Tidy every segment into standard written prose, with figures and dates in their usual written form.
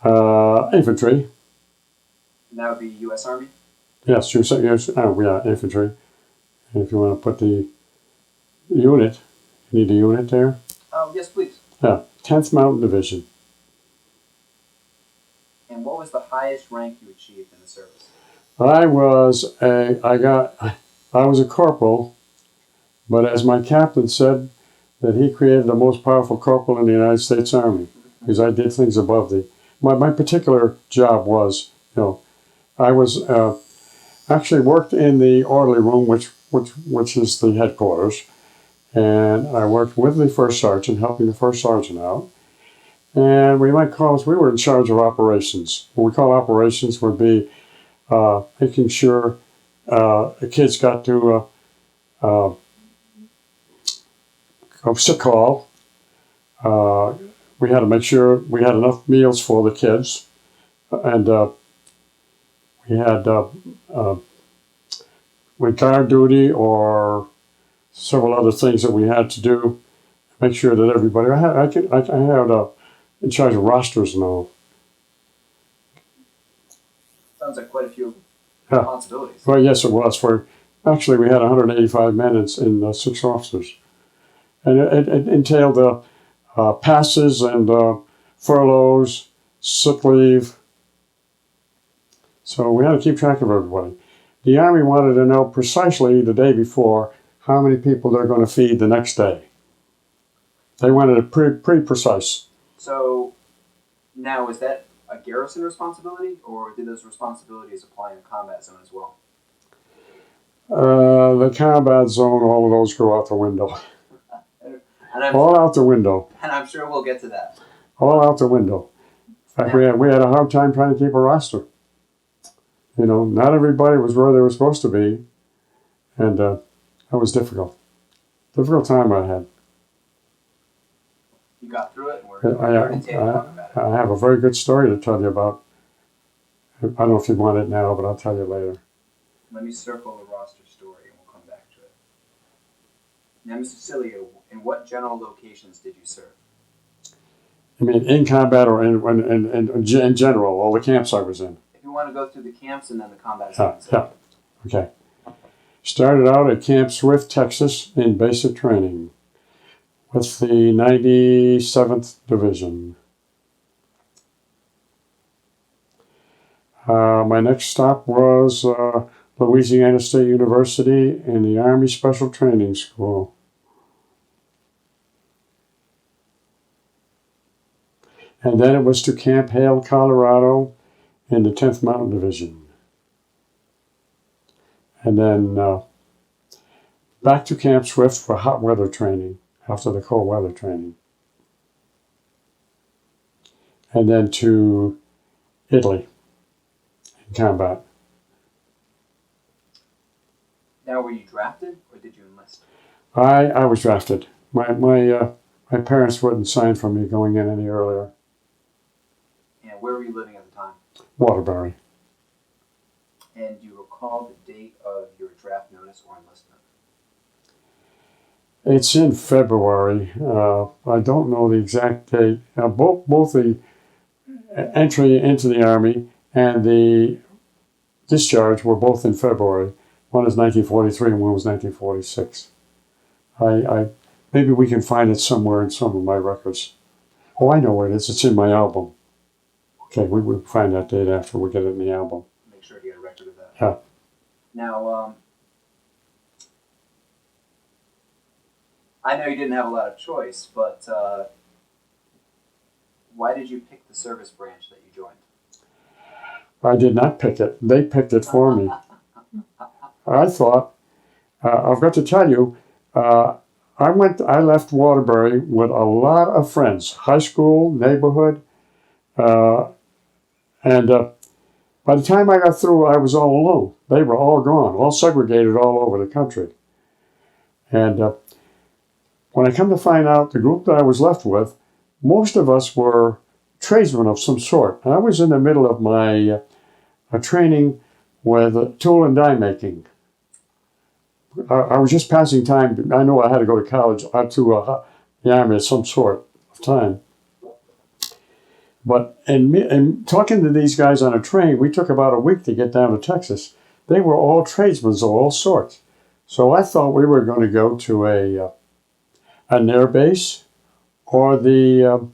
Infantry. And that would be U.S. Army? Yes, yeah, infantry. And if you want to put the unit, you need a unit there? Yes, please. Yeah, 10th Mountain Division. And what was the highest rank you achieved in the service? I was a corporal, but as my captain said, that he created the most powerful corporal in the United States Army, because I did things above the. My particular job was, I was actually worked in the orderly room, which is the headquarters, and I worked with the first sergeant, helping the first sergeant out. And we were in charge of operations. What we call operations would be making sure the kids got to sick call. We had to make sure we had enough meals for the kids, and we had with guard duty or several other things that we had to do. Make sure that everybody. I had in charge of rosters and all. Sounds like quite a few responsibilities. Well, yes, it was. Actually, we had 185 men in 6 officers, and it entailed passes and furloughs, sick leave. So we had to keep track of everybody. The Army wanted to know precisely the day before how many people they're going to feed the next day. They wanted it pretty precise. So now, is that a garrison responsibility, or did those responsibilities apply in a combat zone as well? The combat zone, all of those go out the window. All out the window. And I'm sure we'll get to that. All out the window. In fact, we had a hard time trying to keep a roster. Not everybody was where they were supposed to be, and that was difficult. Difficult time I had. You got through it, and I have a very good story to tell you about. I don't know if you want it now, but I'll tell you later. Let me circle the roster story, and we'll come back to it. Now, Mr. Sileo, in what general locations did you serve? You mean in combat or in general, all the camps I was in? If you want to go through the camps and then the combat zones. Yeah, okay. Started out at Camp Swift, Texas, in basic training with the 97th Division. My next stop was Louisiana State University in the Army Special Training School. And then it was to Camp Hale, Colorado, in the 10th Mountain Division. And then back to Camp Swift for hot weather training after the cold weather training. And then to Italy in combat. Now, were you drafted or did you enlist? I was drafted. My parents wouldn't sign for me going in any earlier. And where were you living at the time? Waterbury. And do you recall the date of your draft notice or enlistment? It's in February. I don't know the exact date. Both the entry into the Army and the discharge were both in February. One is 1943 and one was 1946. Maybe we can find it somewhere in some of my records. Oh, I know where it is. It's in my album. Okay, we will find that date after we get it in the album. Make sure to get a record of that. Yeah. Now, I know you didn't have a lot of choice, but why did you pick the service branch that you joined? I did not pick it. They picked it for me. I thought, I've got to tell you, I left Waterbury with a lot of friends, high school, neighborhood, and by the time I got through, I was all alone. They were all gone, all segregated all over the country. And when I come to find out, the group that I was left with, most of us were tradesmen of some sort. I was in the middle of my training with tool and die making. I was just passing time. I know I had to go to college, to the Army at some sort of time. But and talking to these guys on a train, we took about a week to get down to Texas. They were all tradesmen of all sorts. So I thought we were going to go to an air base or The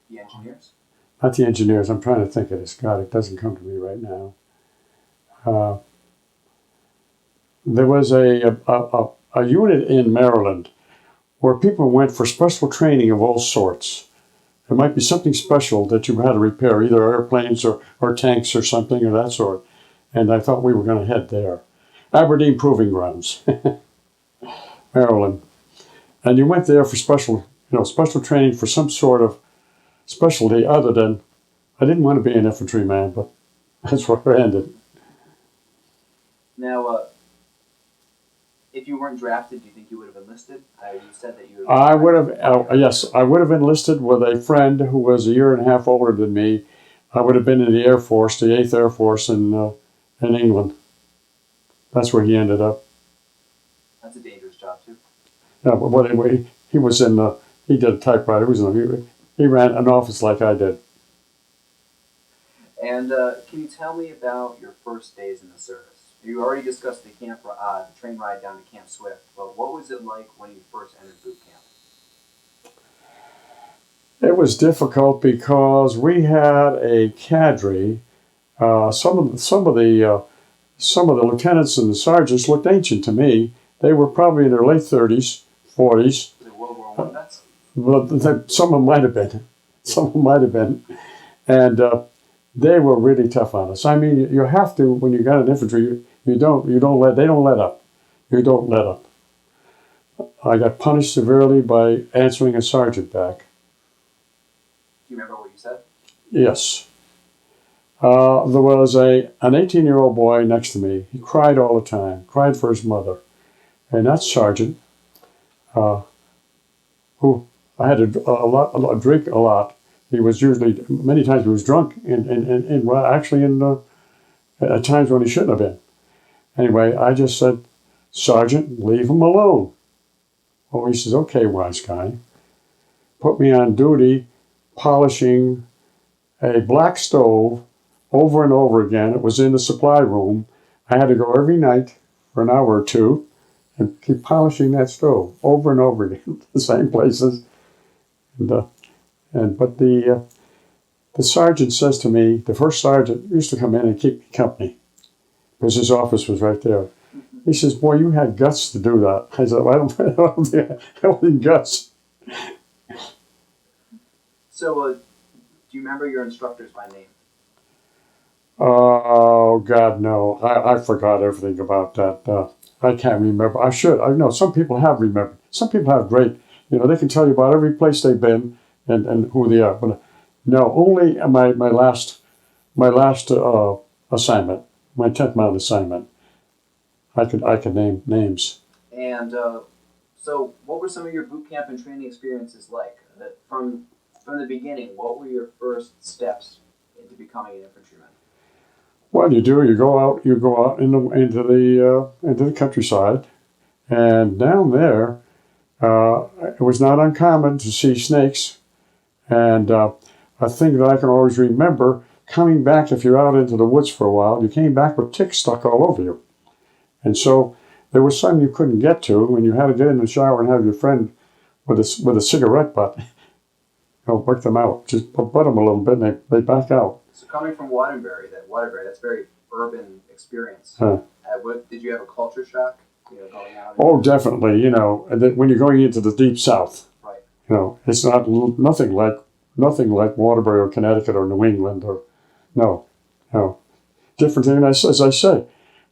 engineers? not the engineers. I'm trying to think of this. God, it doesn't come to me right now. There was a unit in Maryland where people went for special training of all sorts. It might be something special that you had to repair, either airplanes or tanks or something of that sort. And I thought we were going to head there. Aberdeen Proving Grounds, Maryland. And you went there for special training for some sort of specialty other than, I didn't want to be an infantryman, but that's where I ended. Now, if you weren't drafted, do you think you would have enlisted? You said that you would. I would have, yes, I would have enlisted with a friend who was a year and a half older than me. I would have been in the Air Force, the 8th Air Force in England. That's where he ended up. That's a dangerous job, too. Yeah, but anyway, he was he did a typewriter. He ran an office like I did. And can you tell me about your first days in the service? You already discussed the train ride down to Camp Swift, but what was it like when you first entered boot camp? It was difficult because we had a cadre. Some of the lieutenants and the sergeants looked ancient to me. They were probably in their late 30s, 40s. Was it World War I vets? But some of them might have been. Some of them might have been. And they were really tough on us. I mean, you have to, when you got an infantry, they don't let up. You don't let up. I got punished severely by answering a sergeant back. Do you remember what you said? Yes. There was an 18-year-old boy next to me. He cried all the time, cried for his mother. And that sergeant, who I had to drink a lot. He was usually, many times he was drunk, actually at times when he shouldn't have been. Anyway, I just said, Sergeant, leave him alone. Oh, he says, okay, wise guy. Put me on duty polishing a black stove over and over again. It was in the supply room. I had to go every night for an hour or two and keep polishing that stove over and over again, the same places. But the sergeant says to me, the first sergeant used to come in and keep me company because his office was right there. He says, boy, you had guts to do that. I said, well, I don't need guts. So, do you remember your instructors by name? Oh, God, no. I forgot everything about that. I can't remember. I should. I know some people have remembered. Some people have great, they can tell you about every place they've been and who they are. But no, only my last assignment, my 10th Mountain assignment, I could name names. And so, what were some of your boot camp and training experiences like? From the beginning, what were your first steps into becoming an infantryman? Well, you go out into the countryside, and down there, it was not uncommon to see snakes. And a thing that I can always remember, coming back, if you're out into the woods for a while, you came back with ticks stuck all over you. And so there was some you couldn't get to when you had to get in the shower and have your friend with a cigarette butt, work them out. Just butt them a little bit and they back out. So coming from Waterbury, that's a very urban experience. Did you have a culture shock? Going out? Oh, definitely. When you're going into the deep South, right. It's nothing like Waterbury or Connecticut or New England or no. Different thing. As I say,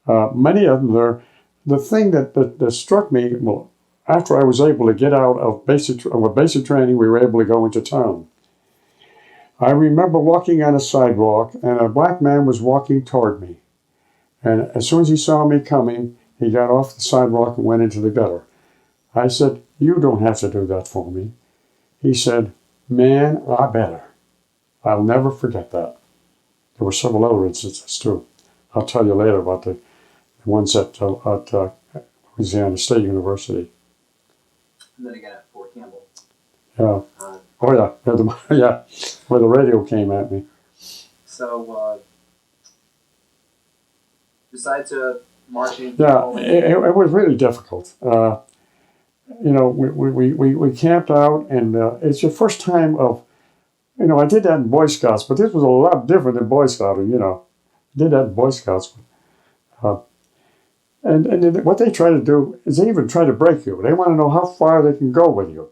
many of them. The thing that struck me, well, after I was able to get out of basic training, we were able to go into town. I remember walking on a sidewalk, and a black man was walking toward me. And as soon as he saw me coming, he got off the sidewalk and went into the gutter. I said, you don't have to do that for me. He said, man, I better. I'll never forget that. There were several other instances, too. I'll tell you later about the ones at Louisiana State University. And then again at Fort Campbell. Yeah. Oh yeah, yeah, where the radio came at me. So, besides marching, Yeah, it was really difficult. We camped out, and it's your first time of, I did that in Boy Scouts, but this was a lot different than Boy Scouting, I did that in Boy Scouts. Uh, and then what they try to do is they even try to break you. They want to know how far they can go with you.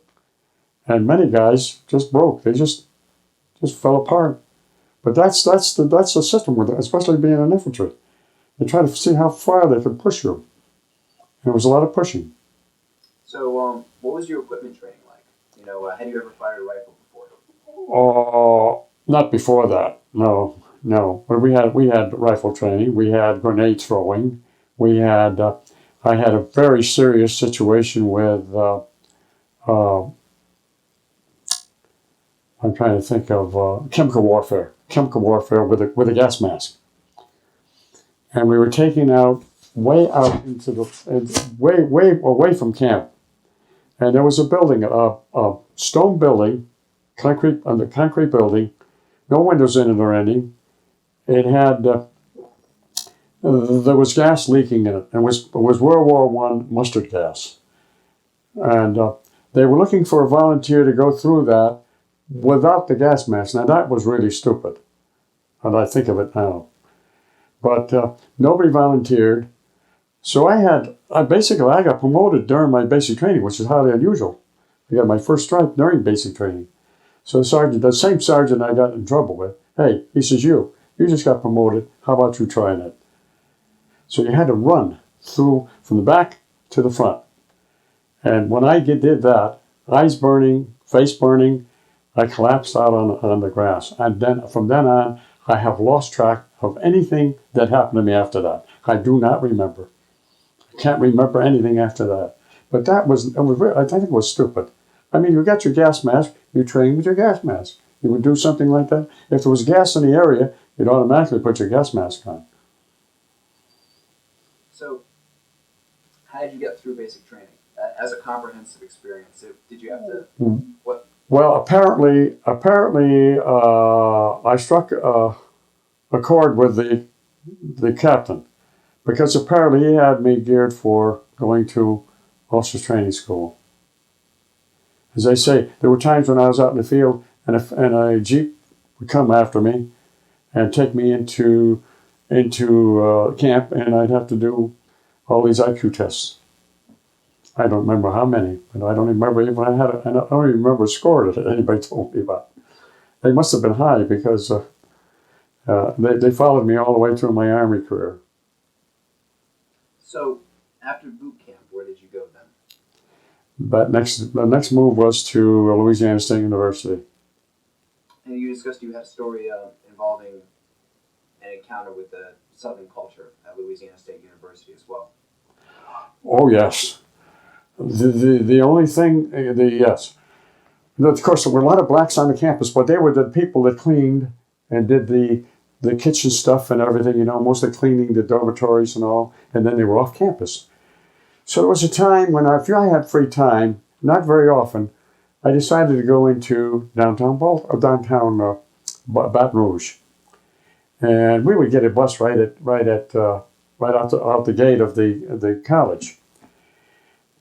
And many guys just broke. They just fell apart. But that's the system with it, especially being an infantry. They try to see how far they can push you. And it was a lot of pushing. So, what was your equipment training like? Had you ever fired a rifle before? Oh, not before that. No, no. But we had rifle training. We had grenade throwing. We had. I had a very serious situation with. I'm trying to think of chemical warfare. Chemical warfare with a gas mask, and we were taken out into way away from camp, and there was a building, a stone building, concrete building, no windows in it or anything. It had there was gas leaking in it, and it was World War One mustard gas, and they were looking for a volunteer to go through that without the gas mask. Now that was really stupid, and I think of it now. But nobody volunteered, so I got promoted during my basic training, which is highly unusual. I got my first stripe during basic training. So the same sergeant I got in trouble with, hey, he says, you just got promoted. How about you trying it? So you had to run through from the back to the front. And when I did that, eyes burning, face burning, I collapsed out on the grass. And then from then on, I have lost track of anything that happened to me after that. I do not remember. I can't remember anything after that. But I think it was stupid. I mean, you got your gas mask, you train with your gas mask. You would do something like that. If there was gas in the area, you'd automatically put your gas mask on. So, how did you get through basic training as a comprehensive experience? Did you have to what? Well, apparently, I struck a chord with the captain, because apparently he had me geared for going to officers training school. As I say, there were times when I was out in the field and a jeep would come after me and take me into camp, and I'd have to do all these IQ tests. I don't remember how many, but I don't remember even I had. I don't even remember a score that anybody told me about. They must have been high because they followed me all the way through my Army career. So, after boot camp, where did you go then? The next move was to Louisiana State University. And you discussed you had a story involving an encounter with the Southern culture at Louisiana State University as well. Oh yes, the only thing yes. Of course, there were a lot of blacks on the campus, but they were the people that cleaned and did the kitchen stuff and everything. Mostly cleaning the dormitories and all, and then they were off campus. So there was a time when if I had free time, not very often, I decided to go into downtown Baton Rouge, and we would get a bus right out the gate of the college.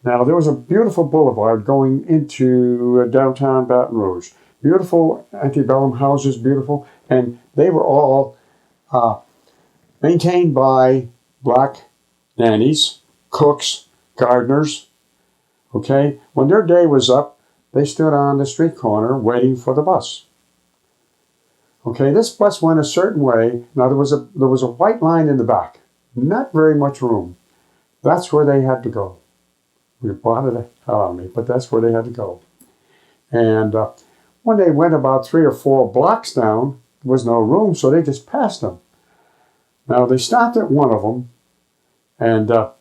Now there was a beautiful boulevard going into downtown Baton Rouge. Beautiful antebellum houses, beautiful, and they were all maintained by black nannies, cooks, gardeners. Okay, when their day was up, they stood on the street corner waiting for the bus. Okay, this bus went a certain way. Now there was a white line in the back, not very much room. That's where they had to go. We bothered the hell out of me, but that's where they had to go. And when they went about 3 or 4 blocks down, there was no room, so they just passed them. Now they stopped at one of them, and a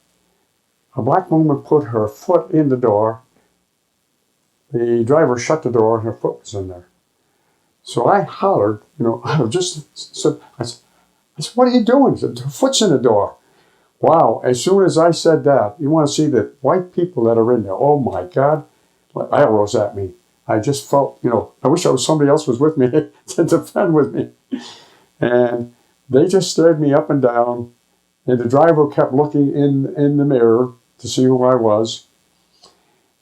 black woman put her foot in the door. The driver shut the door, and her foot was in there. So I hollered, I said, what are you doing? She said, her foot's in the door. Wow, as soon as I said that, you want to see the white people that are in there. Oh my God, I rose at me. I just felt, I wish somebody else was with me to defend with me. And they just stared me up and down. And the driver kept looking in the mirror to see who I was.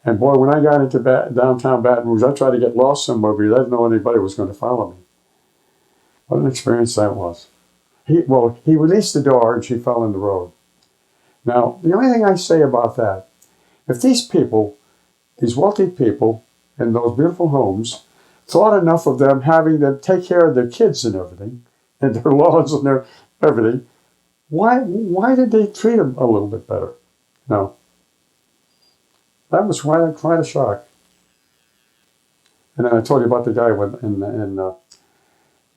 And boy, when I got into downtown Baton Rouge, I tried to get lost somewhere because I didn't know anybody was going to follow me. What an experience that was. He released the door and she fell in the road. Now, the only thing I say about that, if these people, these wealthy people in those beautiful homes, thought enough of them having to take care of their kids and everything, and their lawns and their everything, why did they treat them a little bit better? No. That was quite a shock. And then I told you about the guy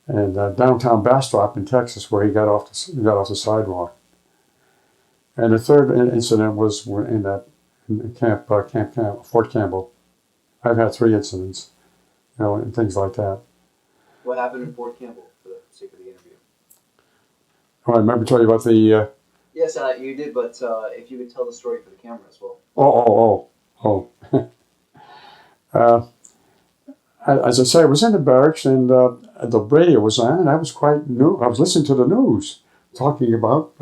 in downtown Bastrop in Texas, where he got off the sidewalk. And the third incident was in Fort Campbell. I've had 3 incidents, and things like that. What happened in Fort Campbell, for the sake of the interview? Oh, I remember telling you about the. Yes, you did, but if you could tell the story for the camera as well. As I say, I was in the barracks and the radio was on, and I was quite new. I was listening to the news talking about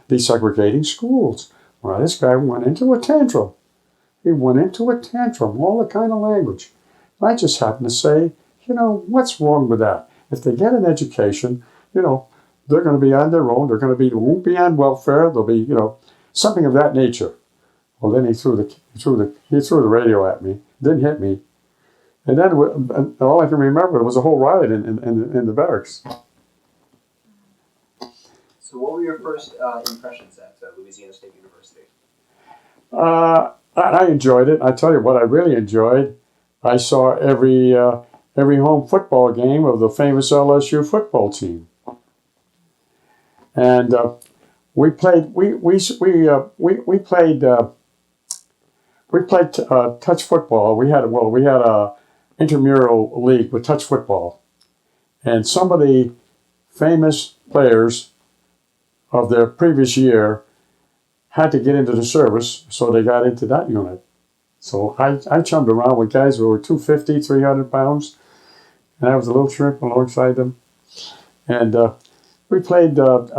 desegregating schools. Well, this guy went into a tantrum. He went into a tantrum, all the kind of language. I just happened to say, what's wrong with that? If they get an education, they're going to be on their own. They won't be on welfare. They'll be, something of that nature. Well, then he threw the radio at me. Didn't hit me. And then all I can remember was a whole riot in the barracks. So what were your first impressions at Louisiana State University? I enjoyed it. I tell you what I really enjoyed. I saw every home football game of the famous LSU football team. And we played touch football. We had a intramural league with touch football, and some of the famous players of their previous year had to get into the service, so they got into that unit. So I chummed around with guys who were 250, 300 pounds, and I was a little shrimp alongside them. And we played, as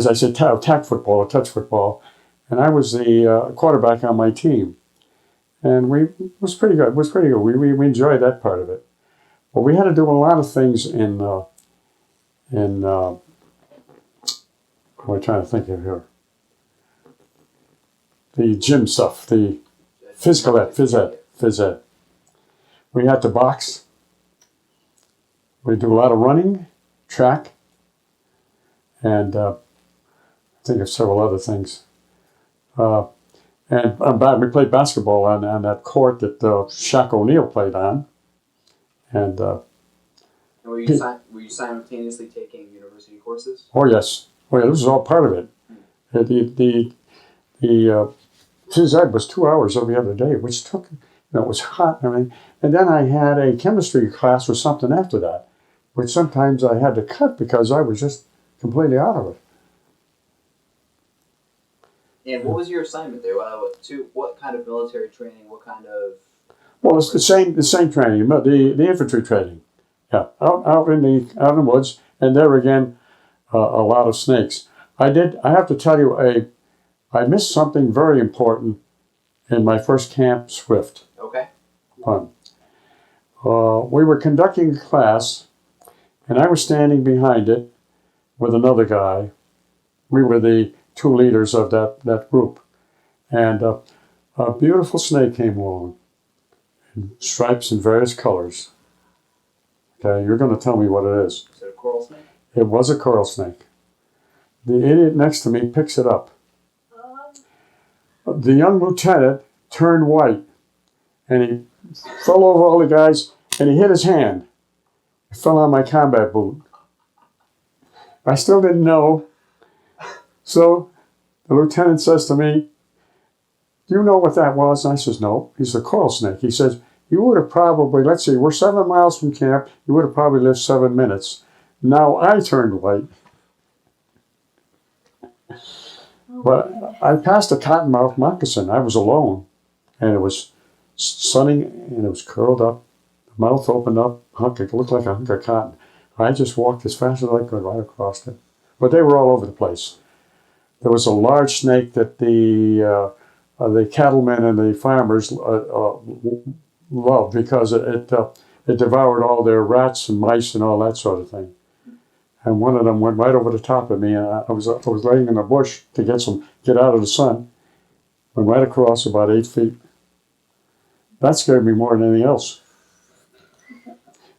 I said, tack football or touch football, and I was the quarterback on my team. And it was pretty good. We enjoyed that part of it. But we had to do a lot of things in what am I trying to think of here? The gym stuff, the phys ed. We had to box. We do a lot of running, track, and I think of several other things. And we played basketball on that court that Shaq O'Neal played on. And were you simultaneously taking university courses? Oh yes, this was all part of it. The phys ed was 2 hours every other day, which took, it was hot. And then I had a chemistry class or something after that, which sometimes I had to cut because I was just completely out of it. And what was your assignment there? What kind of military training? What kind of? Well, it's the same training, the infantry training. Yeah, out in the woods, and there again, a lot of snakes. I have to tell you, I missed something very important in my first Camp Swift. Okay. We were conducting a class, and I was standing behind it with another guy. We were the 2 leaders of that group. And a beautiful snake came along, in stripes in various colors. Okay, you're going to tell me what it is. Is it a coral snake? It was a coral snake. The idiot next to me picks it up. The young lieutenant turned white, and he fell over all the guys, and he hit his hand. It fell on my combat boot. I still didn't know. So the lieutenant says to me, "Do you know what that was?" And I says, "No." He's a coral snake. He says, "You would have probably, let's see, we're 7 miles from camp. You would have probably lived 7 minutes." Now I turned white. But I passed a cottonmouth moccasin. I was alone, and it was sunning, and it was curled up, the mouth opened up, it looked like a hunk of cotton. I just walked as fast as I could right across it. But they were all over the place. There was a large snake that the cattlemen and the farmers loved because it devoured all their rats and mice and all that sort of thing. And one of them went right over the top of me, and I was laying in a bush to get out of the sun. Went right across about 8 feet. That scared me more than anything else,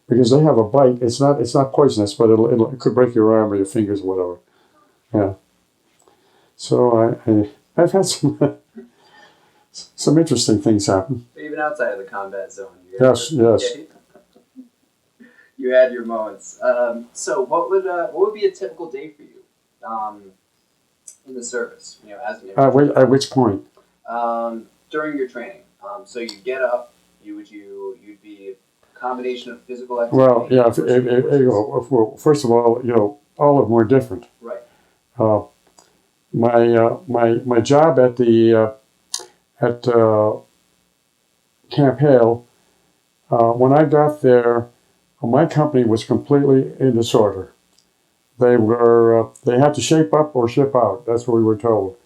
because they have a bite. It's not poisonous, but it could break your arm or your fingers or whatever. Yeah. So I've had some interesting things happen. Even outside of the combat zone. Yes. You had your moments. So what would be a typical day for you in the service? You know, as an infantry. At which point? During your training. So you get up. You'd be a combination of physical activity. Well, yeah. First of all, all of them were different. Right. My job at Camp Hale, when I got there, my company was completely in disorder. They had to shape up or ship out. That's what we were told,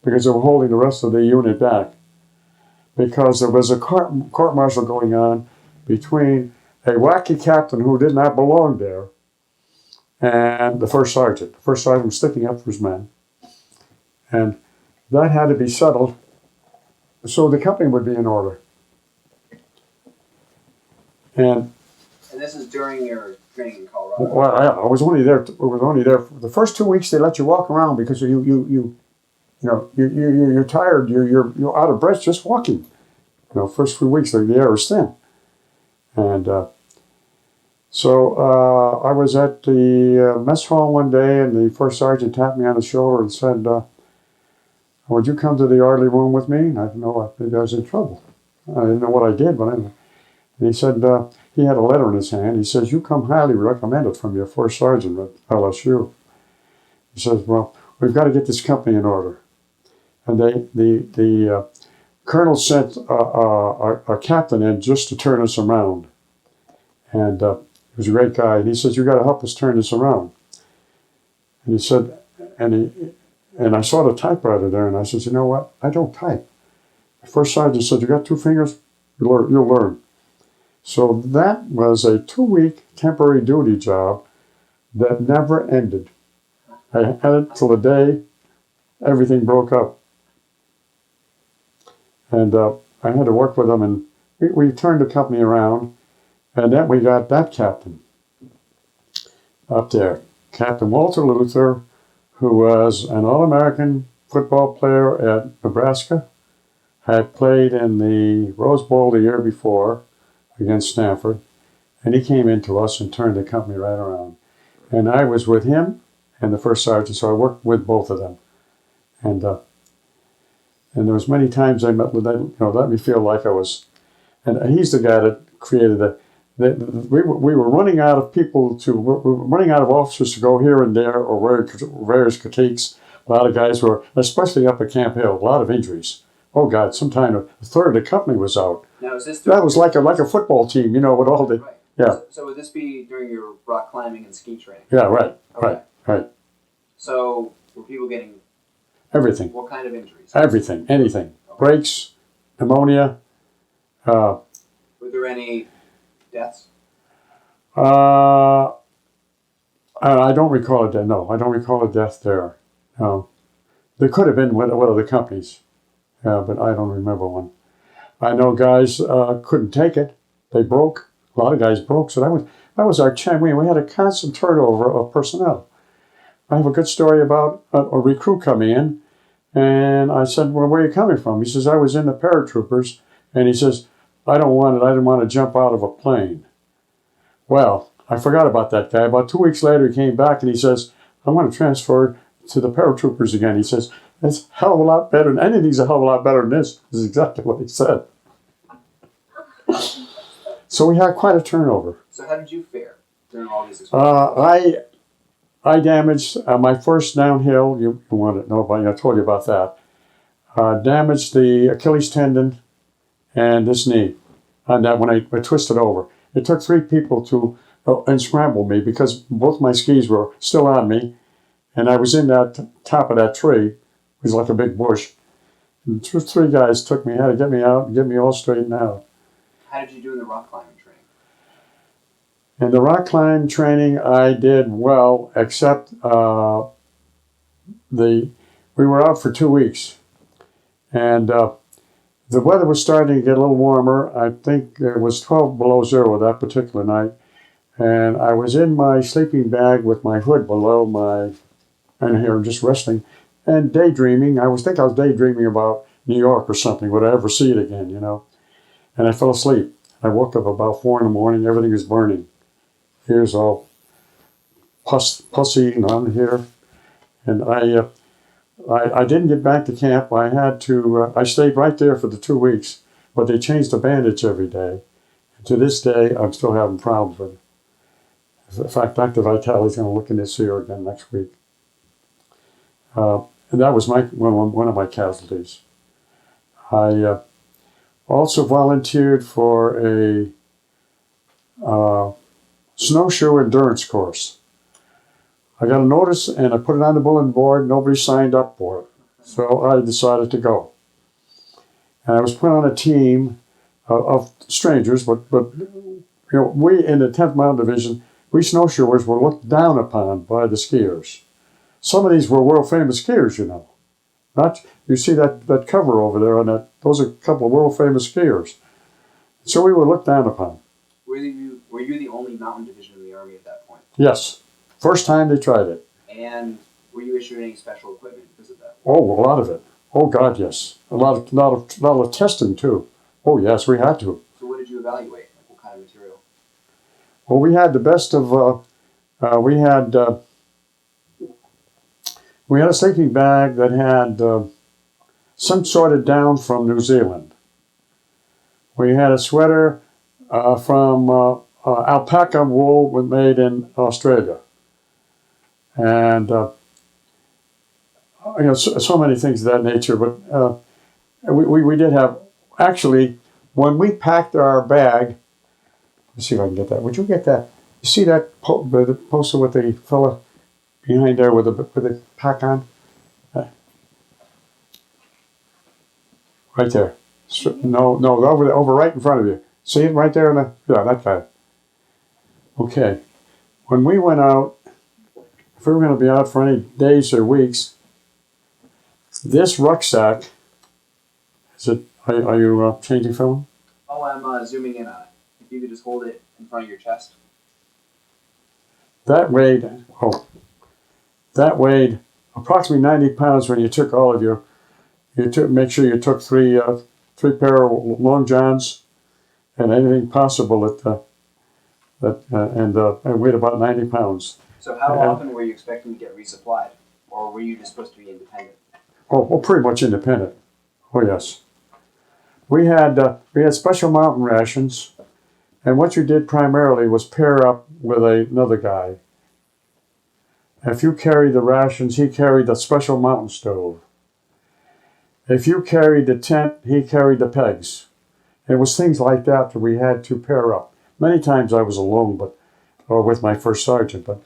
because they were holding the rest of the unit back, because there was a court martial going on between a wacky captain who did not belong there and the first sergeant. The first sergeant was sticking up for his men, and that had to be settled so the company would be in order. And this is during your training in Colorado. Well, I was only there. The first 2 weeks. They let you walk around because you're tired. You're out of breath just walking. First few weeks the air was thin, and so I was at the mess hall one day, and the first sergeant tapped me on the shoulder and said, "Would you come to the orderly room with me?" And I didn't know maybe I was in trouble. I didn't know what I did, but anyway. And he said, he had a letter in his hand. He says, "You come highly recommended from your first sergeant at LSU." He says, "Well, we've got to get this company in order." And the colonel sent a captain in just to turn us around. And he was a great guy. And he says, "You got to help us turn this around." And he said, and I saw the typewriter there, and I said, "You know what? I don't type." The first sergeant said, "You got 2 fingers? You'll learn." So that was a 2-week temporary duty job that never ended. I had it till the day everything broke up. And I had to work with them, and we turned the company around, and then we got that captain up there, Captain Walter Luther, who was an All-American football player at Nebraska, had played in the Rose Bowl the year before against Stanford, and he came into us and turned the company right around. And I was with him and the first sergeant, so I worked with both of them. And there was many times they let me feel like I was, and he's the guy that created we were running out of we were running out of officers to go here and there or various critiques. A lot of guys were, especially up at Camp Hill, a lot of injuries. Oh God, sometime a third of the company was out. Now, is this that was like a football team, with all the right. Yeah. So would this be during your rock climbing and ski training? Yeah, right, Okay. right. So were people getting everything? What kind of injuries? Everything, anything. Okay. Breaks, pneumonia. Were there any deaths? I don't recall a death. No, I don't recall a death there. No. There could have been with other companies, but I don't remember one. I know guys couldn't take it. They broke. A lot of guys broke. So that was our challenge. We had a constant turnover of personnel. I have a good story about a recruit coming in, and I said, "Well, where are you coming from?" He says, "I was in the paratroopers," and he says, "I didn't want to jump out of a plane." Well, I forgot about that guy. About 2 weeks later, he came back and he says, "I want to transfer to the paratroopers again." He says, "It's a hell of a lot better, and anything's a hell of a lot better than this." This is exactly what he said. So we had quite a turnover. So how did you fare during all these experiences? I damaged my first downhill. You want to know about? I told you about that. Damaged the Achilles tendon and this knee. On that, when I twisted over, it took 3 people to unscramble me because both my skis were still on me, and I was in that top of that tree. It was like a big bush. And 3 guys took me, had to get me out and get me all straightened out. How did you do in the rock climbing training? In the rock climb training, I did well, except we were out for 2 weeks, and the weather was starting to get a little warmer. I think it was 12 below zero that particular night, and I was in my sleeping bag with my hood below my, and here just resting and daydreaming. I was daydreaming about New York or something. Would I ever see it again? You know? And I fell asleep. I woke up about 4 in the morning. Everything was burning. Here's all pussy on here, and I didn't get back to camp. I had to. I stayed right there for the 2 weeks, but they changed the bandage every day. And to this day, I'm still having problems with it. In fact, Dr. Vitale's going to look in this ear again next week. And that was one of my casualties. I also volunteered for a snowshoe endurance course. I got a notice and I put it on the bulletin board. Nobody signed up for it. So I decided to go. And I was put on a team of strangers, but we in the 10th Mountain Division, we snowshoers were looked down upon by the skiers. Some of these were world famous skiers, you know. You see that cover over there on that, those are a couple of world famous skiers. So we were looked down upon. Were you the only mountain division in the Army at that point? Yes. First time they tried it. And were you issued any special equipment because of that? Oh, a lot of it. Oh, God, yes. A lot of testing, too. Oh, yes, we had to. So what did you evaluate? Like what kind of material? Well, we had the best of, we had a sleeping bag that had some sort of down from New Zealand. We had a sweater from alpaca wool made in Australia. And, so many things of that nature. But we did have, actually, when we packed our bag, let's see if I can get that. Would you get that? You see that the poster with the fella behind there with the pack on? Right there. No, over right in front of you. See it right there? Yeah, that guy. Okay. When we went out, if we were going to be out for any days or weeks, this rucksack, are you changing film? Oh, I'm zooming in on it. If you could just hold it in front of your chest. That weighed approximately 90 pounds when you took all of make sure you took three pair of long johns and anything possible and weighed about 90 pounds. So how often were you expecting to get resupplied? Or were you just supposed to be independent? Oh, pretty much independent. Oh, yes. We had special mountain rations, and what you did primarily was pair up with another guy. If you carried the rations, he carried the special mountain stove. If you carried the tent, he carried the pegs. It was things like that we had to pair up. Many times I was alone, or with my first sergeant, but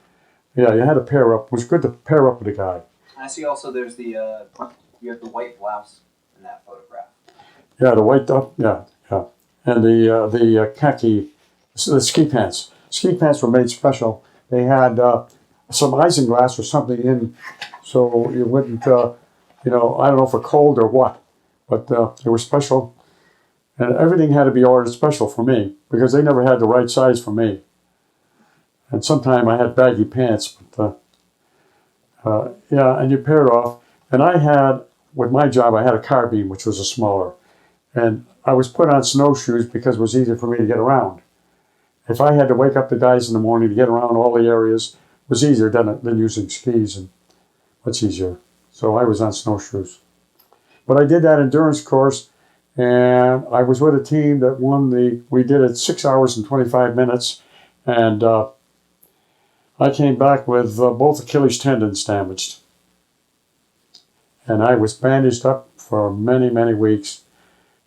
yeah, you had to pair up. It was good to pair up with a guy. I see also there's you have the white blouse in that photograph. Yeah, the white, yeah. And the khaki, the ski pants. Ski pants were made special. They had some isinglass or something in, so you wouldn't, I don't know for cold or what, but they were special. And everything had to be ordered special for me because they never had the right size for me. And sometimes I had baggy pants, but and you paired off. And with my job, I had a carbine, which was a smaller. And I was put on snowshoes because it was easier for me to get around. If I had to wake up the guys in the morning to get around all the areas, it was easier than using skis, and much easier. So I was on snowshoes. But I did that endurance course, and I was with a team that we did it 6 hours and 25 minutes, and I came back with both Achilles tendons damaged. And I was bandaged up for many, many weeks.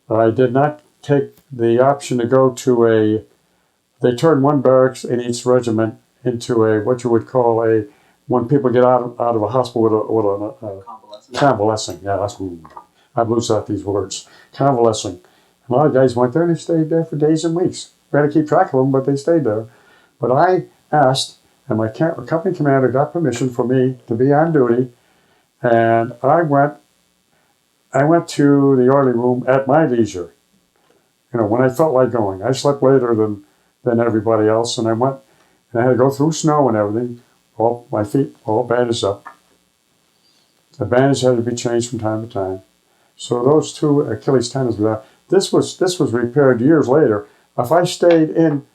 But I did not take the option to go to they turned one barracks in each regiment into what you would call when people get out of a hospital with convalescing. Yeah, I lose out these words. Convalescing. A lot of guys went there and they stayed there for days and weeks. We had to keep track of them, but they stayed there. But I asked, and my company commander got permission for me to be on duty, and I went to the orderly room at my leisure. When I felt like going. I slept later than everybody else, and I went, and I had to go through snow and everything. All my feet all bandaged up. The bandage had to be changed from time to time. So those two Achilles tendons were there. This was repaired years later. If I stayed in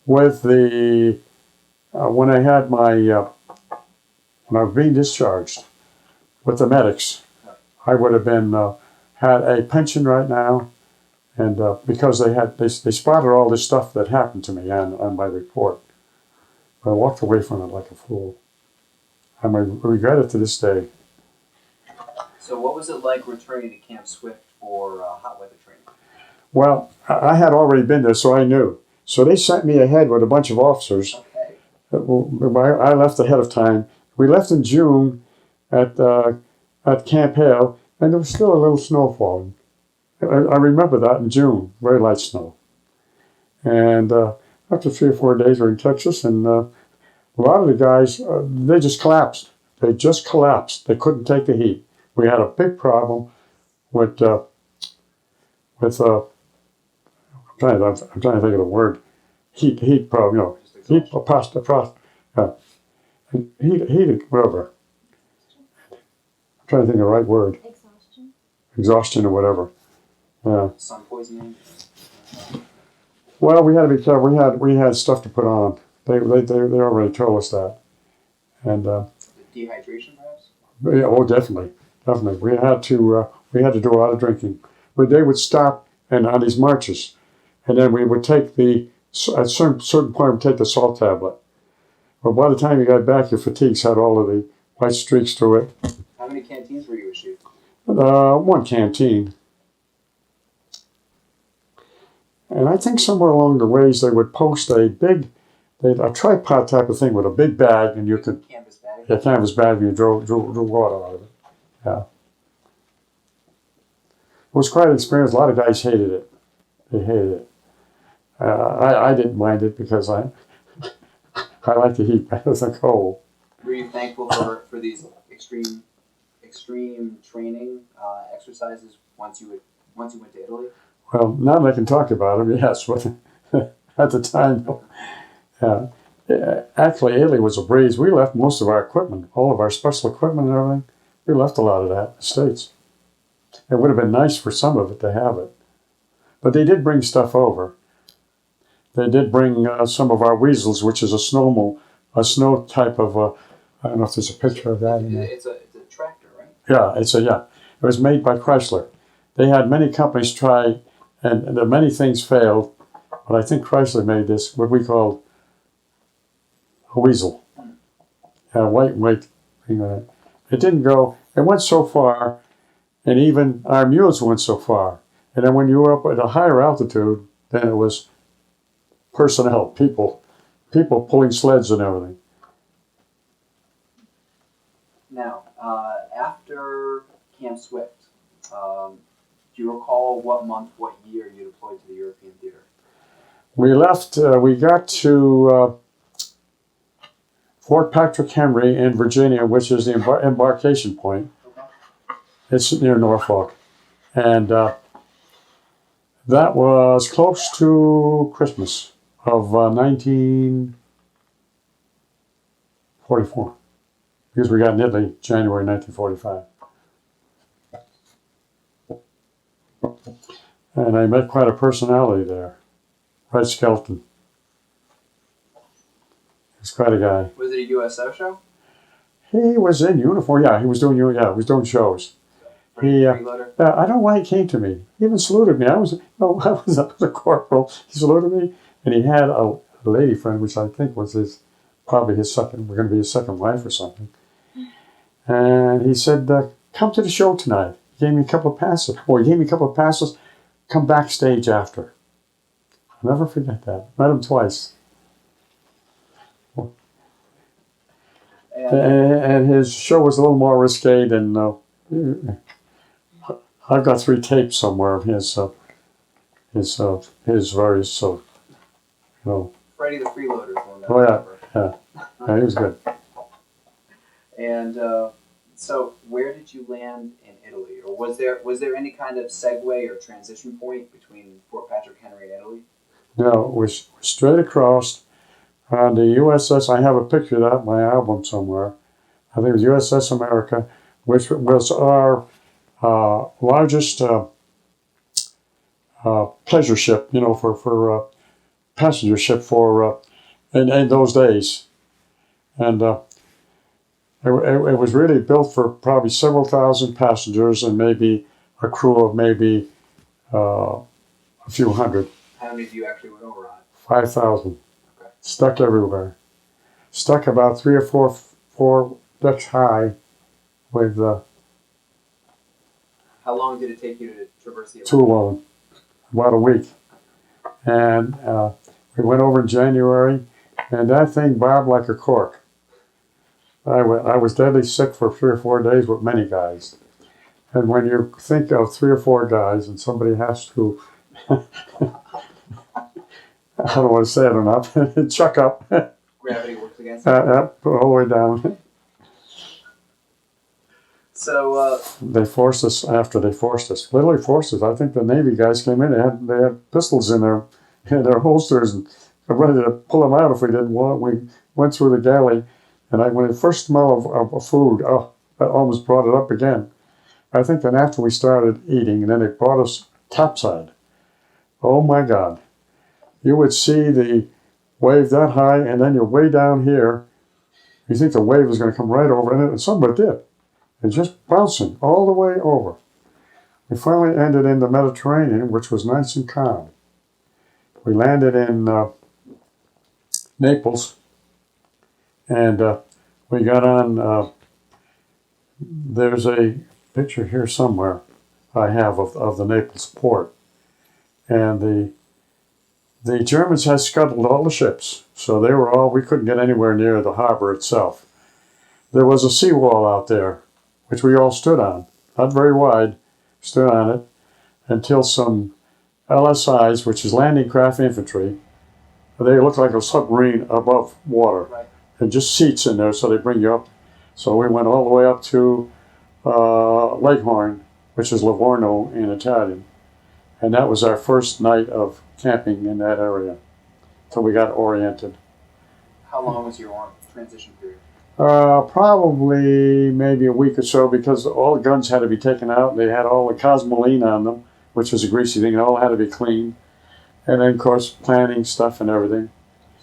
with when I had when I was being discharged with the medics, I would have been had a pension right now, and because they spotted all this stuff that happened to me on my report. But I walked away from it like a fool. I regret it to this day. So what was it like returning to Camp Swift for hot weather training? Well, I had already been there, so I knew. So they sent me ahead with a bunch of officers. Okay. I left ahead of time. We left in June at Camp Hale, and there was still a little snow falling. I remember that in June, very light snow. And after 3 or 4 days, we were in Texas, and a lot of the guys, they just collapsed. They just collapsed. They couldn't take the heat. We had a big problem with I'm trying to think of the word. Heat problem, heat, whatever. I'm trying to think of the right word. Exhaustion or whatever. Sun poisoning? Well, we had to be careful. We had stuff to put on. They already told us that. And Dehydration, perhaps? yeah, oh, definitely. We had to do a lot of drinking. But they would stop on these marches, and then we would take at a certain point we'd take the salt tablet. But by the time you got back, your fatigues had all of the white streaks through it. How many canteens were you issued? One canteen. And I think somewhere along the ways they would post a tripod type of thing with a big bag, and you could Canvas bag? Yeah, canvas bag, and you drew water out of it. Yeah. It was quite an experience. A lot of guys hated it. They hated it. I didn't mind it because I like the heat better than cold. Were you thankful for these extreme training exercises once you went to Italy? Well, now that I can talk about them, yes. But at the time, actually, Italy was a breeze. We left most of our equipment, all of our special equipment and everything. We left a lot of that in the States. It would have been nice for some of it to have it. But they did bring stuff over. They did bring some of our weasels, which is a snow type of, I don't know if there's a picture of that in there. It's a tractor, right? Yeah, It was made by Chrysler. They had many companies try, and many things failed, but I think Chrysler made this, what we call a weasel. White thing on it. It didn't go, it went so far, and even our mules went so far. And then when you were up at a higher altitude, then it was personnel, people pulling sleds and everything. Now, after Camp Swift, do you recall what month, what year you deployed to the European theater? We left, we got to Fort Patrick Henry in Virginia, which is the embarkation point. Okay. It's near Norfolk. And that was close to Christmas of 1944. Because we got in Italy January 1945. And I met quite a personality there. Red Skelton. He's quite a guy. Was it a USO show? He was in uniform. Yeah, he was doing shows. I don't know why he came to me. He even saluted me. I was a corporal. He saluted me, and he had a lady friend, which I think was we're going to be his second wife or something. And he said, "Come to the show tonight." He gave me a couple of passes. He gave me a couple of passes come backstage after. I'll never forget that. Met him twice. And his show was a little more risque than I've got 3 tapes somewhere of his various Freddie the Freeloader is one that Oh, I yeah. remember. Yeah, he was good. And so, where did you land in Italy, or was there any kind of segue or transition point between Fort Patrick Henry and Italy? No, we're straight across on the USS. I have a picture of that in my album somewhere. I think it was USS America, which was our largest pleasure ship, for passenger ship for in those days. And it was really built for probably several thousand passengers and maybe a crew of maybe a few hundred. How many of you actually went over on it? 5,000. Okay. Stuck everywhere. Stuck about 3 or 4 decks high with How long did it take you to traverse the Atlantic? Too long. About a week. And we went over in January, and that thing bobbed like a cork. I was deadly sick for 3 or 4 days with many guys. And when you think of 3 or 4 guys and somebody has to, I don't want to say it or not, chuck up. Gravity works against it. Put all the way down. So They forced us, literally forced us. I think the Navy guys came in, they had pistols in their holsters and were ready to pull them out if we didn't want. We went through the galley, and when the first smell of food, that almost brought it up again. I think then after we started eating, and then they brought us topside. Oh my God. You would see the wave that high, and then you're way down here. You think the wave is going to come right over, and some of it did. And just bouncing all the way over. We finally ended in the Mediterranean, which was nice and calm. We landed in Naples, and we got on. There's a picture here somewhere I have of the Naples port, and the Germans had scuttled all the ships, so we couldn't get anywhere near the harbor itself. There was a seawall out there, which we all stood on, not very wide, stood on it until some LSIs, which is landing craft infantry, they look like a submarine above water, right. and just seats in there, so they bring you up. So we went all the way up to Leghorn, which is Livorno in Italian, and that was our first night of camping in that area, till we got oriented. How long was your transition period? Probably maybe a week or so, because all the guns had to be taken out. They had all the cosmoline on them, which was a greasy thing. It all had to be cleaned. And then, of course, planning stuff and everything.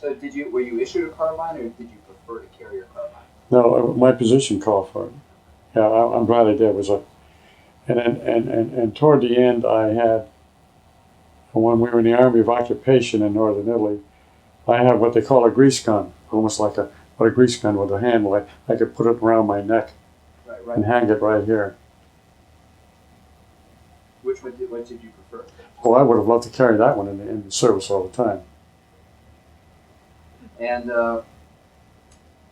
So were you issued a carbine, or did you prefer to carry your carbine? No, my position called for it. Yeah, I'm glad I did. And toward the end, I had, when we were in the Army of Occupation in northern Italy, I had what they call a grease gun, almost like a grease gun with a handle. I could put it around my neck Right. and hang it right here. What did you prefer? Well, I would have loved to carry that one in the service all the time. And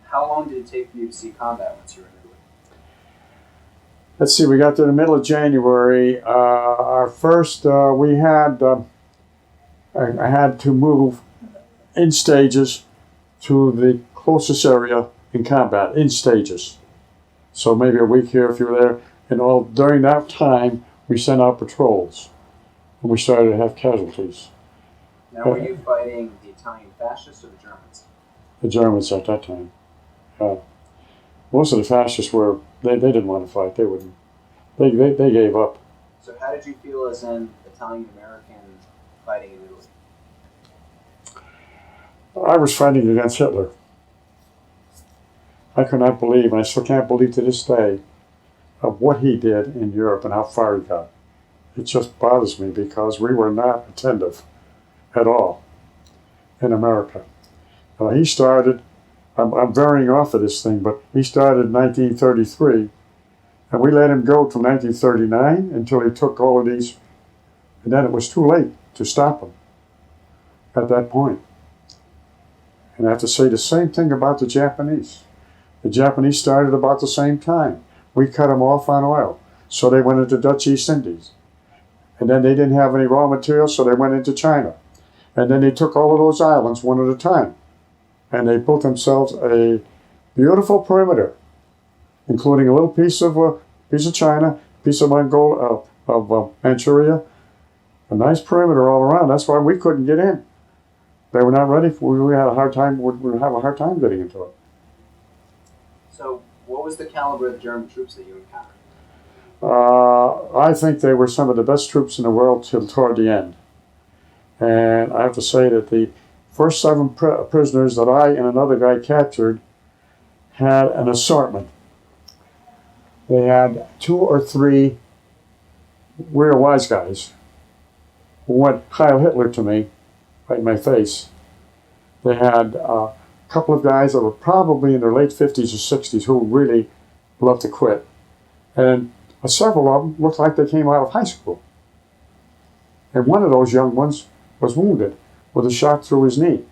how long did it take for you to see combat once you were in Italy? Let's see, we got to the middle of January. Our first, I had to move in stages to the closest area in combat, in stages. So maybe a week here, if you were there. And during that time, we sent out patrols. And we started to have casualties. Now, were you fighting the Italian fascists or the Germans? The Germans at that time. Most of the fascists they didn't want to fight. They wouldn't. They gave up. So how did you feel as an Italian-American fighting in Italy? I was fighting against Hitler. I could not believe, and I still can't believe to this day, of what he did in Europe and how far he got. It just bothers me because we were not attentive at all in America. He started, I'm varying off of this thing, but he started in 1933, and we let him go till 1939 until he took all of these And then it was too late to stop them at that point. And I have to say the same thing about the Japanese. The Japanese started about the same time. We cut them off on oil. So they went into Dutch East Indies. And then they didn't have any raw materials, so they went into China. And then they took all of those islands one at a time. And they built themselves a beautiful perimeter, including a little piece of China, piece of Mongolia, of Manchuria, a nice perimeter all around. That's why we couldn't get in. They were not ready for. We had a hard time. We would have a hard time getting into it. So, what was the caliber of the German troops that you encountered? I think they were some of the best troops in the world till toward the end. And I have to say that the first 7 prisoners that I and another guy captured had an assortment. They had 2 or 3 real wise guys who went Heil Hitler to me, right in my face. They had a couple of guys that were probably in their late 50s or 60s who really loved to quit. And several of them looked like they came out of high school. And one of those young ones was wounded with a shot through his knee.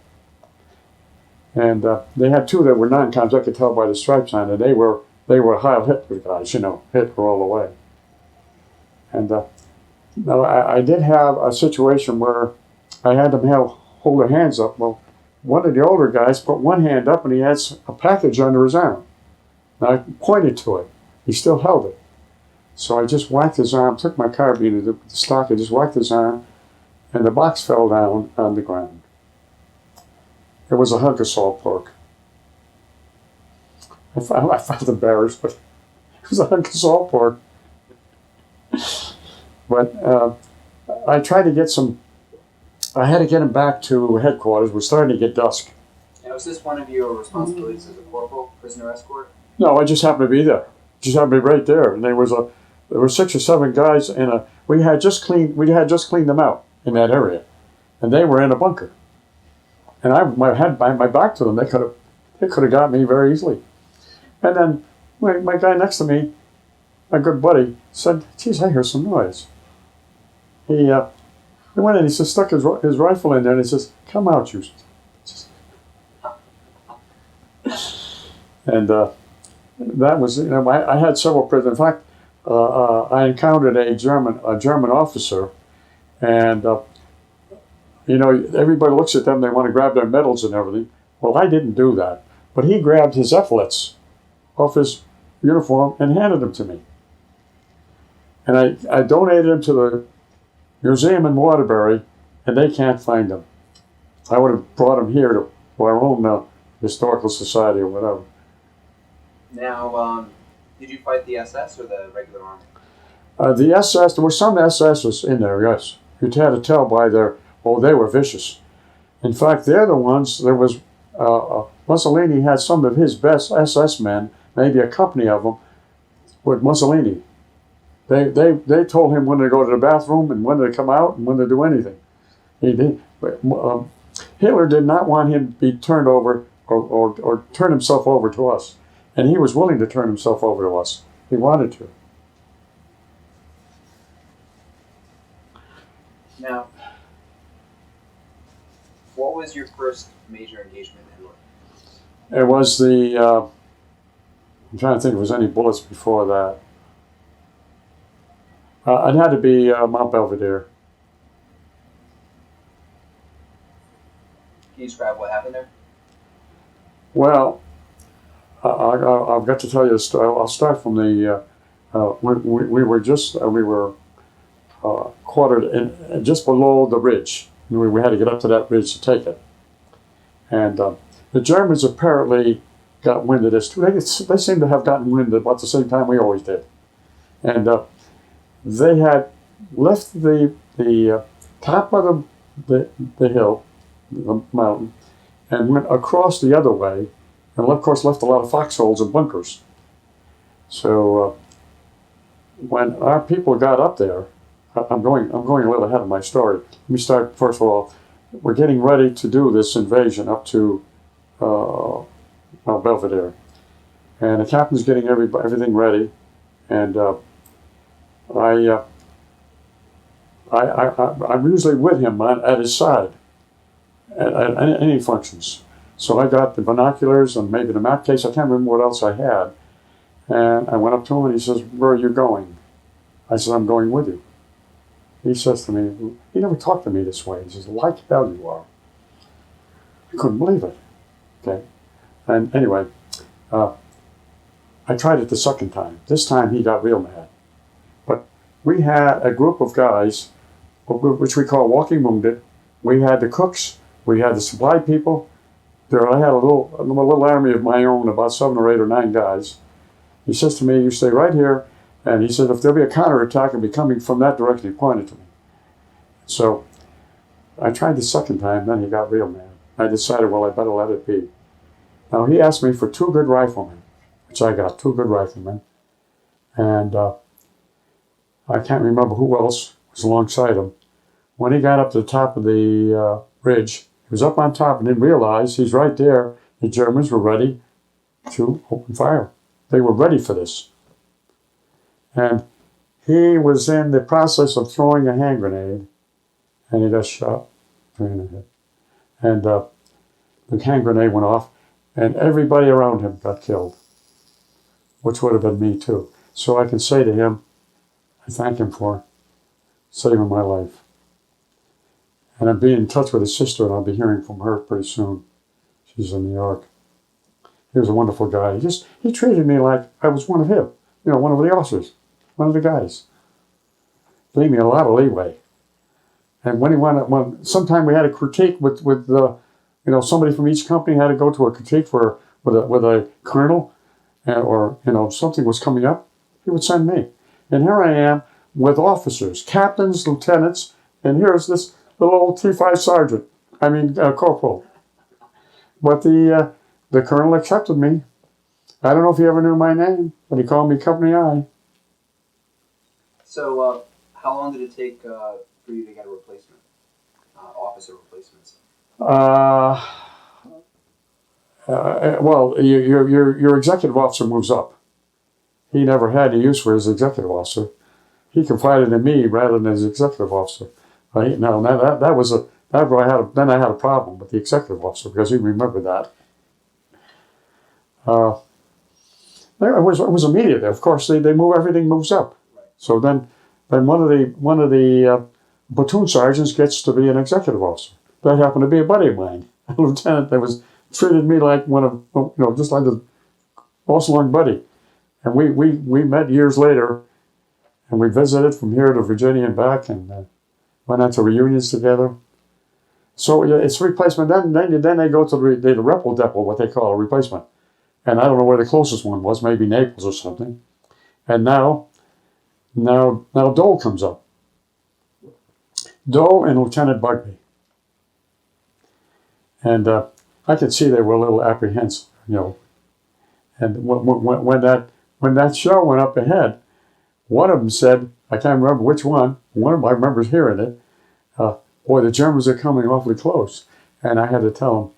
And they had 2 that were non-coms. I could tell by the stripes on it. They were Heil Hitler guys, Hitler all the way. And now I did have a situation where I had them hold their hands up. Well, one of the older guys put one hand up and he had a package under his arm. And I pointed to it. He still held it. So I just whacked his arm, took my carbine to the stock, I just whacked his arm, and the box fell down on the ground. It was a hunk of salt pork. I felt embarrassed, but it was a hunk of salt pork. But I tried to get I had to get him back to headquarters. We're starting to get dusk. Now, was this one of your responsibilities as a corporal, prisoner escort? No, I just happened to be there. Just happened to be right there. And there were 6 or 7 guys we had just cleaned them out in that area. And they were in a bunker. And I had my back to them. They could have got me very easily. And then my guy next to me, my good buddy, said, "Geez, I hear some noise." He went in, he just stuck his rifle in there, and he says, "Come out, you." And that was, I had several prisoners. In fact, I encountered a German officer, and everybody looks at them, they want to grab their medals and everything. Well, I didn't do that, but he grabbed his epaulets off his uniform and handed them to me. And I donated them to the museum in Waterbury, and they can't find them. I would have brought them here to our own historical society or whatever. Now, did you fight the SS or the regular army? The SS, there were some SSs in there, yes. You had to tell by they were vicious. In fact, they're the ones, there was, Mussolini had some of his best SS men, maybe a company of them, with Mussolini. They told him when to go to the bathroom and when to come out and when to do anything. Hitler did not want him to be turned over or turn himself over to us. And he was willing to turn himself over to us. He wanted to. Now, what was your first major engagement in Italy? It was I'm trying to think if there was any bullets before that. It had to be Mount Belvedere. Can you describe what happened there? Well, I've got to tell you a story. I'll start from the we were quartered in just below the ridge. We had to get up to that ridge to take it. And the Germans apparently got wind of this too. They seem to have gotten wind about the same time we always did. And they had left the top of the hill, the mountain, and went across the other way, and of course left a lot of foxholes and bunkers. So when our people got up there, I'm going a little ahead of my story. Let me start first of all. We're getting ready to do this invasion up to Belvedere, and the captain's getting everything ready, and I'm usually with him at his side at any functions. So I got the binoculars and maybe the map case. I can't remember what else I had. And I went up to him and he says, "Where are you going?" I said, "I'm going with you." He says to me, he never talked to me this way. He says, "Like hell you are." I couldn't believe it. Okay. And anyway, uh, I tried it the second time. This time he got real mad. But we had a group of guys, which we call walking wounded. We had the cooks. We had the supply people. There, I had a little army of my own, about 7 or 8 or 9 guys. He says to me, "You stay right here." And he said, "If there'll be a counterattack, it'll be coming from that direction." He pointed to me. So I tried the second time. Then he got real mad. I decided, well, I better let it be. Now he asked me for 2 good riflemen, which I got 2 good riflemen. And I can't remember who else was alongside him. When he got up to the top of the ridge, he was up on top and didn't realize he's right there. The Germans were ready to open fire. They were ready for this. And he was in the process of throwing a hand grenade, and he got shot in the head. And the hand grenade went off, and everybody around him got killed, which would have been me too. So I can say to him, I thank him for saving my life. And I'm being in touch with his sister, and I'll be hearing from her pretty soon. She's in New York. He was a wonderful guy. He treated me like I was one of him, one of the officers, one of the guys. Gave me a lot of leeway. And when sometime we had a critique with somebody from each company had to go to a critique with a colonel, or something was coming up, he would send me. And here I am with officers, captains, lieutenants, and here's this little old 3-5 sergeant. Corporal. But the colonel accepted me. I don't know if he ever knew my name, but he called me Company I. So, how long did it take for you to get a replacement, officer replacements? Well, your executive officer moves up. He never had any use for his executive officer. He confided in me rather than his executive officer. Then I had a problem with the executive officer because he remembered that. It was immediate. Of course, everything moves up. Right. So then one of the platoon sergeants gets to be an executive officer. That happened to be a buddy of mine, a lieutenant that was treated me like one of just like a boss long buddy. And we met years later, and we visited from here to Virginia and back, and went out to reunions together. So it's replacement. Then they go to the Repo Depot, what they call a replacement. And I don't know where the closest one was, maybe Naples or something. And now Dole comes up. Dole and Lieutenant Bugby. And I could see they were a little apprehensive, And when that show went up ahead, one of them said, I can't remember which one. One of my members hearing it, "Boy, the Germans are coming awfully close." And I had to tell him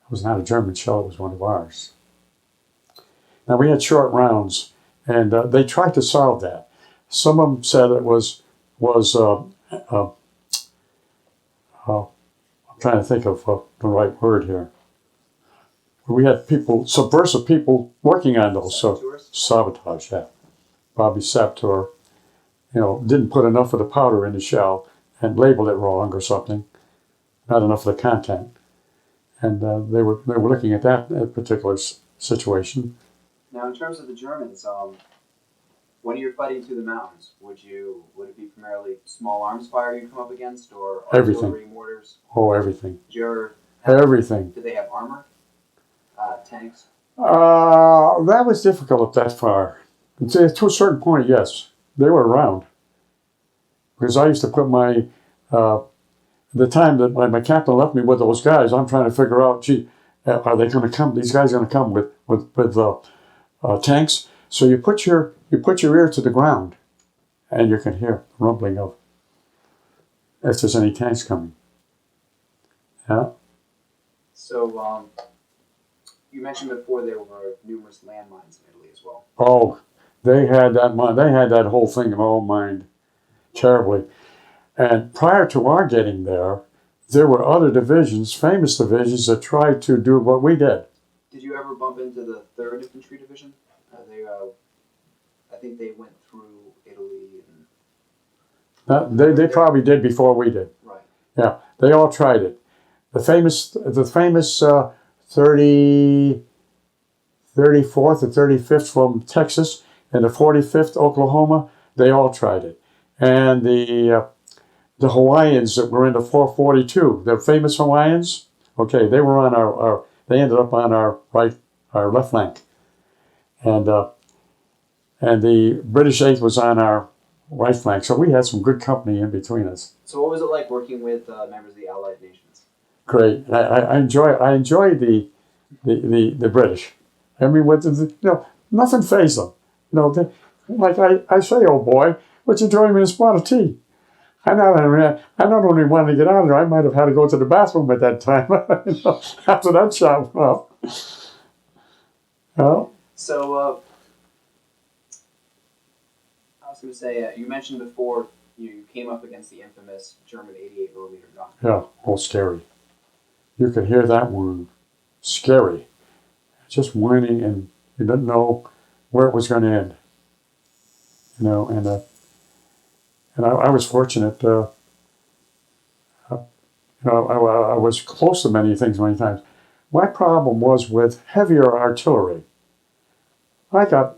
it was not a German shell; it was one of ours. Now we had short rounds, and they tried to solve that. Some of them said it was I'm trying to think of the right word here. We had subversive people working on those. So sabotage, yeah. Bobby Saptor, didn't put enough of the powder in the shell and labeled it wrong or something. Not enough of the content. And they were looking at that particular situation. Now, in terms of the Germans, when you're fighting through the mountains, would it be primarily small arms fire you come up against, or artillery, mortars? Oh, everything. Everything. Did they have armor? Tanks? That was difficult up that far. To a certain point, yes. They were around. Because I used to put the time that my captain left me with those guys, I'm trying to figure out, are they going to come? These guys going to come with tanks? So you put your ear to the ground, and you can hear the rumbling of if there's any tanks coming. Yeah. So you mentioned before there were numerous landmines in Italy as well. Oh, they had that whole thing all mined terribly. And prior to our getting there were other divisions, famous divisions, that tried to do what we did. Did you ever bump into the 3rd Infantry Division? I think they went through Italy and They probably did before we did. right. Yeah, they all tried it. The famous 30, 34th or 35th from Texas and the 45th Oklahoma, they all tried it. And the Hawaiians that were in the 442, the famous Hawaiians, okay, they were on they ended up on our left flank. And the British 8th was on our right flank. So we had some good company in between us. So what was it like working with members of the Allied nations? Great. I enjoy the British. I mean, nothing fazed them. Like I say, old boy, would you join me in a spot of tea? I not only wanted to get out of there, I might have had to go to the bathroom at that time. After that shot went off. So I was going to say, you mentioned before you came up against the infamous German 88 millimeter gun. Yeah, oh, scary. You could hear that one. Scary. Just whining, and you didn't know where it was going to end. And I was fortunate. I was close to many things many times. My problem was with heavier artillery. I got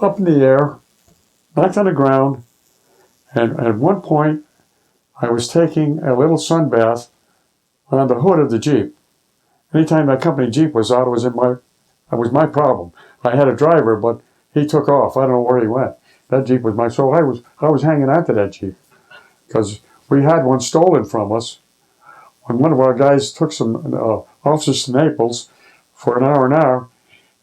up in the air, knocked on the ground, and at one point I was taking a little sun bath on the hood of the Jeep. Anytime that company Jeep was out, it was my problem. I had a driver, but he took off. I don't know where he went. That Jeep was so I was hanging on to that Jeep because we had one stolen from us when one of our guys took some officers to Naples for an hour,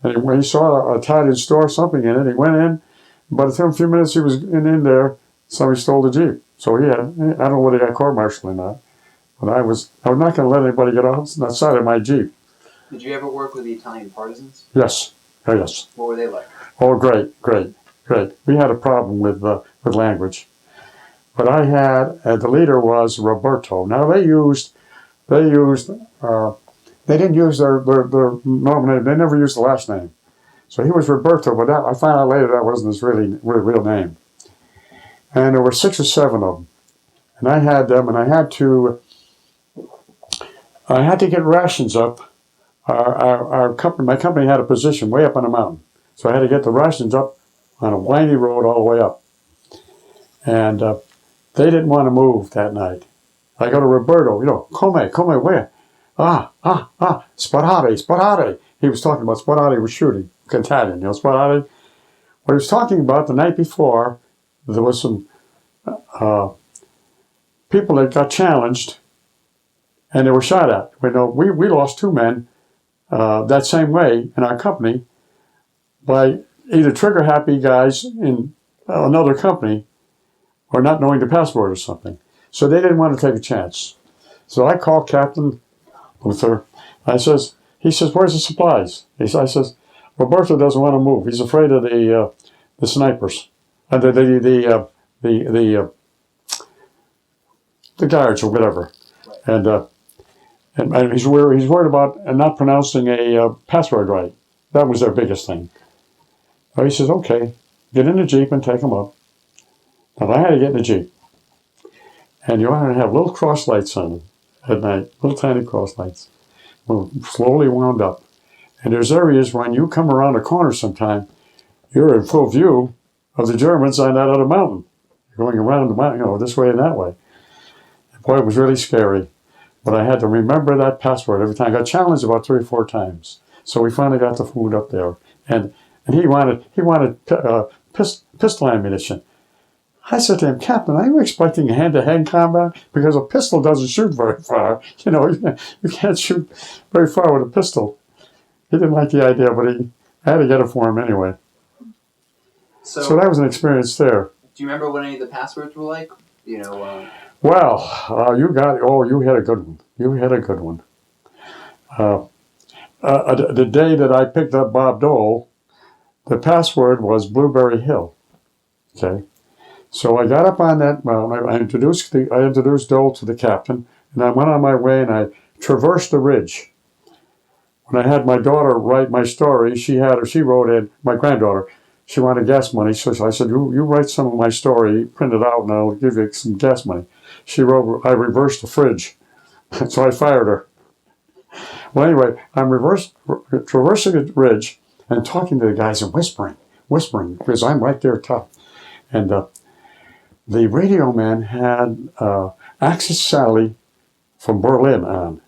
and when he saw a Italian store, something in it, he went in. By the time a few minutes he was in there, somebody stole the Jeep. So I don't know whether he got court-martialed or not, but I was not going to let anybody get outside of my Jeep. Did you ever work with the Italian partisans? Yes. Oh, yes. What were they like? Oh, great. We had a problem with language, but I had the leader was Roberto. Now they didn't use their normal name. They never used the last name, so he was Roberto. But I found out later that wasn't his real name. And there were 6 or 7 of them, and I had them, and I had to get rations up. My company had a position way up on the mountain, so I had to get the rations up on a windy road all the way up. And they didn't want to move that night. I go to Roberto, come where? Sparare. He was talking about Sparare was shooting, Italian, Sparare. What he was talking about the night before, there was some people that got challenged and they were shot at. We lost 2 men that same way in our company by either trigger-happy guys in another company or not knowing the password or something. So they didn't want to take a chance. So I called Captain Luther. He says, where's the supplies? I says, Roberto doesn't want to move. He's afraid of the snipers, the guards or whatever. Right. And he's worried about not pronouncing a password right. That was their biggest thing. So he says, okay, get in the Jeep and take them up. Now I had to get in the Jeep. And you want to have little cross lights on them at night, little tiny cross lights. Well, slowly wound up. And there's areas when you come around a corner sometime, you're in full view of the Germans on that other mountain. You're going around the mountain, this way and that way. And boy, it was really scary. But I had to remember that password every time. I got challenged about 3 or 4 times. So we finally got the food up there. And he wanted pistol ammunition. I said to him, Captain, are you expecting a hand-to-hand combat? Because a pistol doesn't shoot very far. You can't shoot very far with a pistol. He didn't like the idea, but I had to get it for him anyway. So that was an experience there. Do you remember what any of the passwords were like? Well, you had a good one. You had a good one. The day that I picked up Bob Dole, the password was Blueberry Hill. Okay. So I got up on that mountain. I introduced Dole to the captain, and I went on my way and I traversed the ridge. When I had my daughter write my story, she wrote in, my granddaughter, she wanted gas money. So I said, you write some of my story, print it out, and I'll give you some gas money. She wrote, I reversed the fridge. So I fired her. Well, anyway, I'm traversing the ridge and talking to the guys and whispering, because I'm right there top. And the radio man had Axis Sally from Berlin on.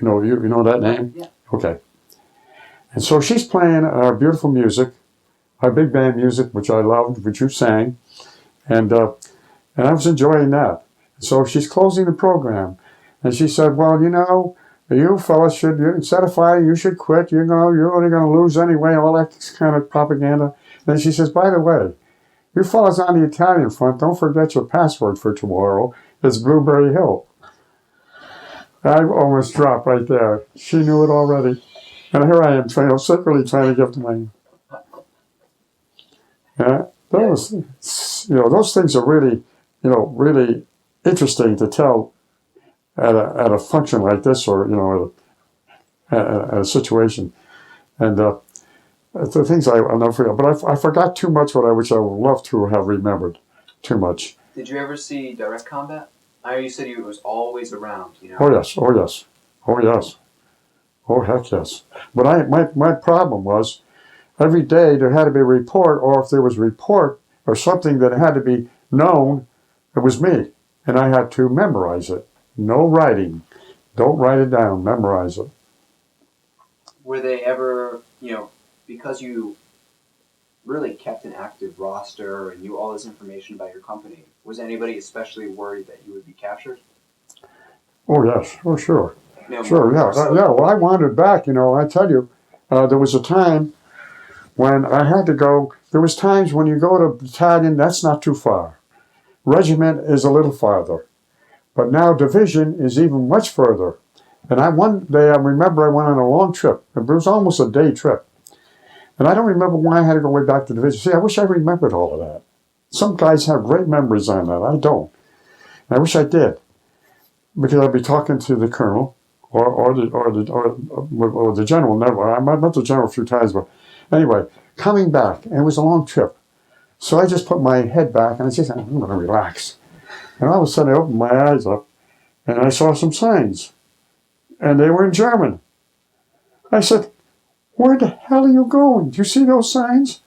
You know that name? Yeah. Okay. And so she's playing our beautiful music, our big band music, which I loved, which you sang, and I was enjoying that. So she's closing the program, and she said, "Well, you fellas should, instead of fighting, you should quit. You're only going to lose anyway." All that kind of propaganda. Then she says, "By the way, you fellas on the Italian front, don't forget your password for tomorrow. It's Blueberry Hill." I almost dropped right there. She knew it already. And here I am, secretly trying to give the money. Yeah, those things are really, really interesting to tell at a function like this, or at a situation. And the things I'll never forget. But I forgot too much which I would love to have remembered. Too much. Did you ever see direct combat? I know you said he was always around. Oh yes. Oh yes. Oh yes. Oh heck yes. But my problem was every day there had to be a report, or if there was a report or something that had to be known, it was me, and I had to memorize it. No writing. Don't write it down. Memorize it. Were they ever, because you really kept an active roster and knew all this information about your company, was anybody especially worried that you would be captured? Oh yes. Oh sure. No, Sure. Yeah. Yeah. Well, I wandered back. I tell you, there was a time when I had to go. There was times when you go to battalion, that's not too far. Regiment is a little farther. But now division is even much further. And one day I remember I went on a long trip. It was almost a day trip. And I don't remember why I had to go way back to division. See, I wish I remembered all of that. Some guys have great memories on that. I don't. And I wish I did. Because I'd be talking to the colonel or the general. Never. I met the general a few times, but anyway, coming back, and it was a long trip. So I just put my head back and I said, I'm going to relax. And all of a sudden I opened my eyes up and I saw some signs. And they were in German. I said, where the hell are you going? Do you see those signs?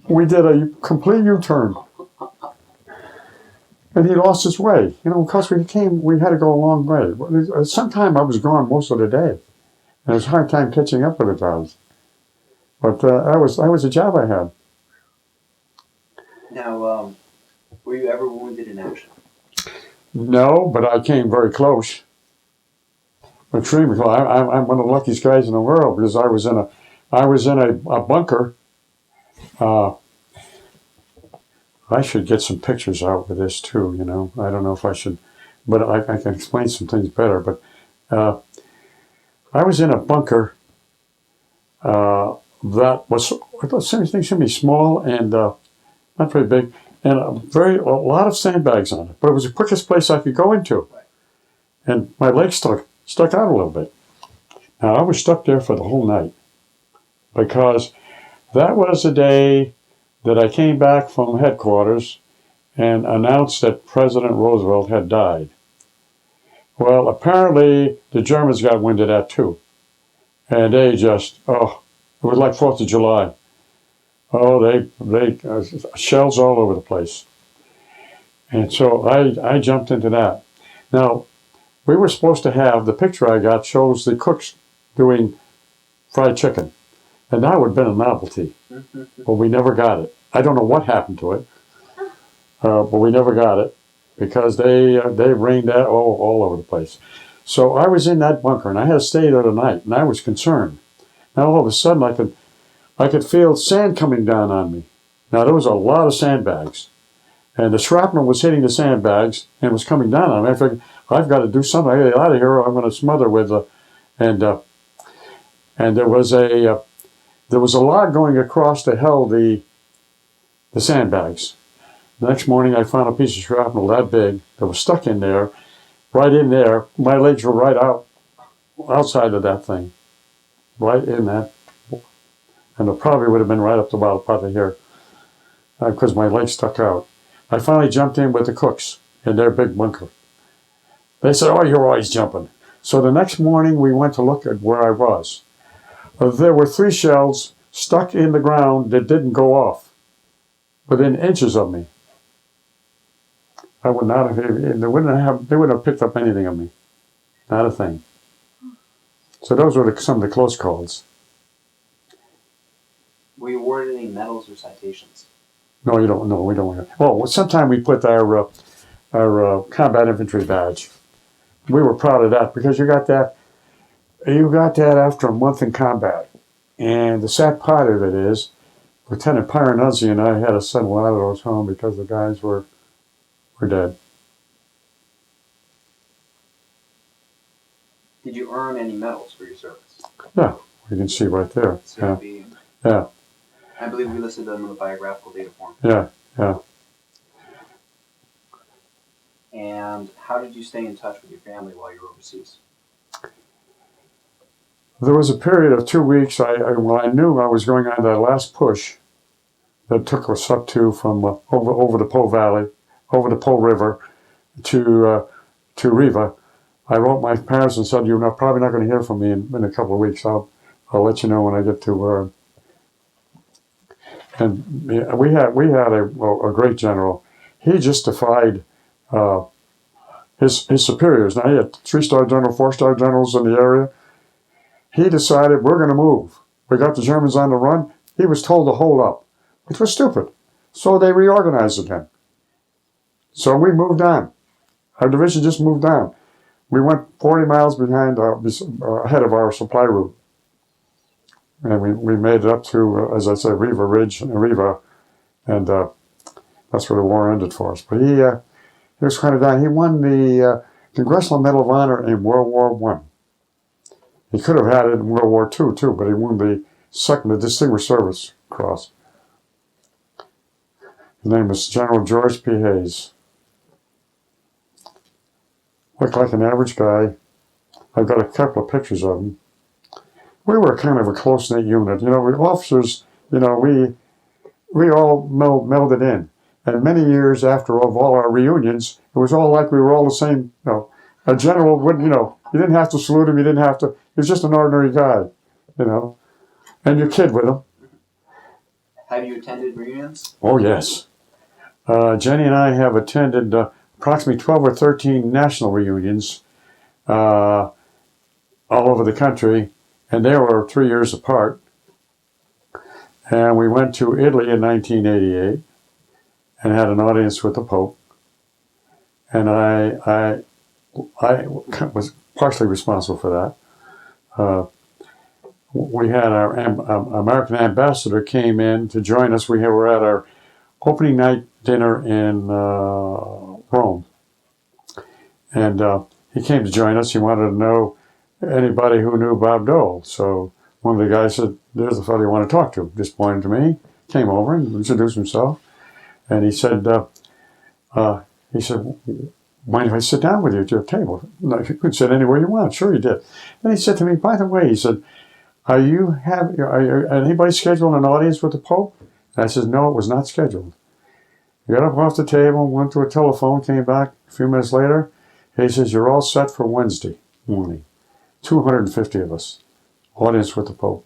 We did a complete U-turn. And he lost his way. Because we had to go a long way. Sometime I was gone most of the day. And it was a hard time catching up with the guys. But that was a job I had. Now, were you ever wounded in action? No, but I came very close. Extremely close. I'm one of the luckiest guys in the world because I was in a bunker. I should get some pictures out with this too. I don't know if I should, but I can explain some things better. But I was in a bunker that was, things should be small and not very big, and a lot of sandbags on it. But it was the quickest place I could go into, and my legs stuck out a little bit. Now I was stuck there for the whole night because that was the day that I came back from headquarters and announced that President Roosevelt had died. Well, apparently the Germans got wind of that too. And they just, it was like 4th of July. Oh, they shells all over the place. And so I jumped into that. Now, we were supposed to have, the picture I got shows the cooks doing fried chicken. And that would have been a novelty. But we never got it. I don't know what happened to it. But we never got it because they rained that all over the place. So I was in that bunker and I had to stay there the night and I was concerned. Now all of a sudden I could feel sand coming down on me. Now there was a lot of sandbags. And the shrapnel was hitting the sandbags and was coming down on me. I figured, I've got to do something. I got to get out of here or I'm going to smother with and there was a log going across to held the sandbags. The next morning, I found a piece of shrapnel that big that was stuck in there, right in there. My legs were right outside of that thing, right in that. And it probably would have been right up to about part of here, because my legs stuck out. I finally jumped in with the cooks in their big bunker. They said, "Oh, you're always jumping." So the next morning, we went to look at where I was. There were 3 shells stuck in the ground that didn't go off, within inches of me. I would not have, they wouldn't have picked up anything of me. Not a thing. So those were some of the close calls. Were you awarded any medals or citations? No, you don't. No, we don't. Oh, sometime we put our combat infantry badge. We were proud of that because you got that. You got that after a month in combat. And the sad part of it is, Lieutenant Piranuzzi and I had to send a lot of those home because the guys were dead. Did you earn any medals for your service? Yeah, you can see right there. CRB. Yeah. I believe we listed them in the biographical data form. Yeah, yeah. And how did you stay in touch with your family while you were overseas? There was a period of 2 weeks. I knew I was going on that last push that took us up to from over the Po Valley, over the Po River, to Riva. I wrote my parents and said, "You're probably not going to hear from me in a couple of weeks. I'll let you know when I get to." And we had a great general. He just defied his superiors. Now he had 3-star general, 4-star generals in the area. He decided we're going to move. We got the Germans on the run. He was told to hold up, which was stupid. So they reorganized again. So we moved on. Our division just moved on. We went 40 miles behind, ahead of our supply route. And we made it up to, as I said, Riva Ridge and Riva. And that's where the war ended for us. But he was kind of down. He won the Congressional Medal of Honor in World War I. He could have had it in World War II, too, but he won the Distinguished Service Cross. His name was General George P. Hayes. Looked like an average guy. I've got a couple of pictures of him. We were kind of a close-knit unit. You know, we officers, you know, we all melded in. And many years after of all our reunions, it was all like we were all the same. You know, a general wouldn't, you know, you didn't have to salute him. You didn't have to. He was just an ordinary guy, you know. And your kid with him. Have you attended reunions? Oh, yes. Jenny and I have attended approximately 12 or 13 national reunions all over the country, and they were 3 years apart. And we went to Italy in 1988 and had an audience with the Pope. And I was partially responsible for that. We had our American ambassador came in to join us. We were at our opening night dinner in Rome. And he came to join us. He wanted to know anybody who knew Bob Dole. So one of the guys said, "There's the fellow you want to talk to." Just pointed to me, came over and introduced himself. And he said, "Mind if I sit down with you at your table?" No, you could sit anywhere you want. Sure, he did. And he said to me, "By the way," he said, Are anybody scheduled an audience with the Pope?" And I said, "No, it was not scheduled." He got up off the table, went to a telephone, came back a few minutes later. He says, "You're all set for Wednesday morning. 250 of us. Audience with the Pope."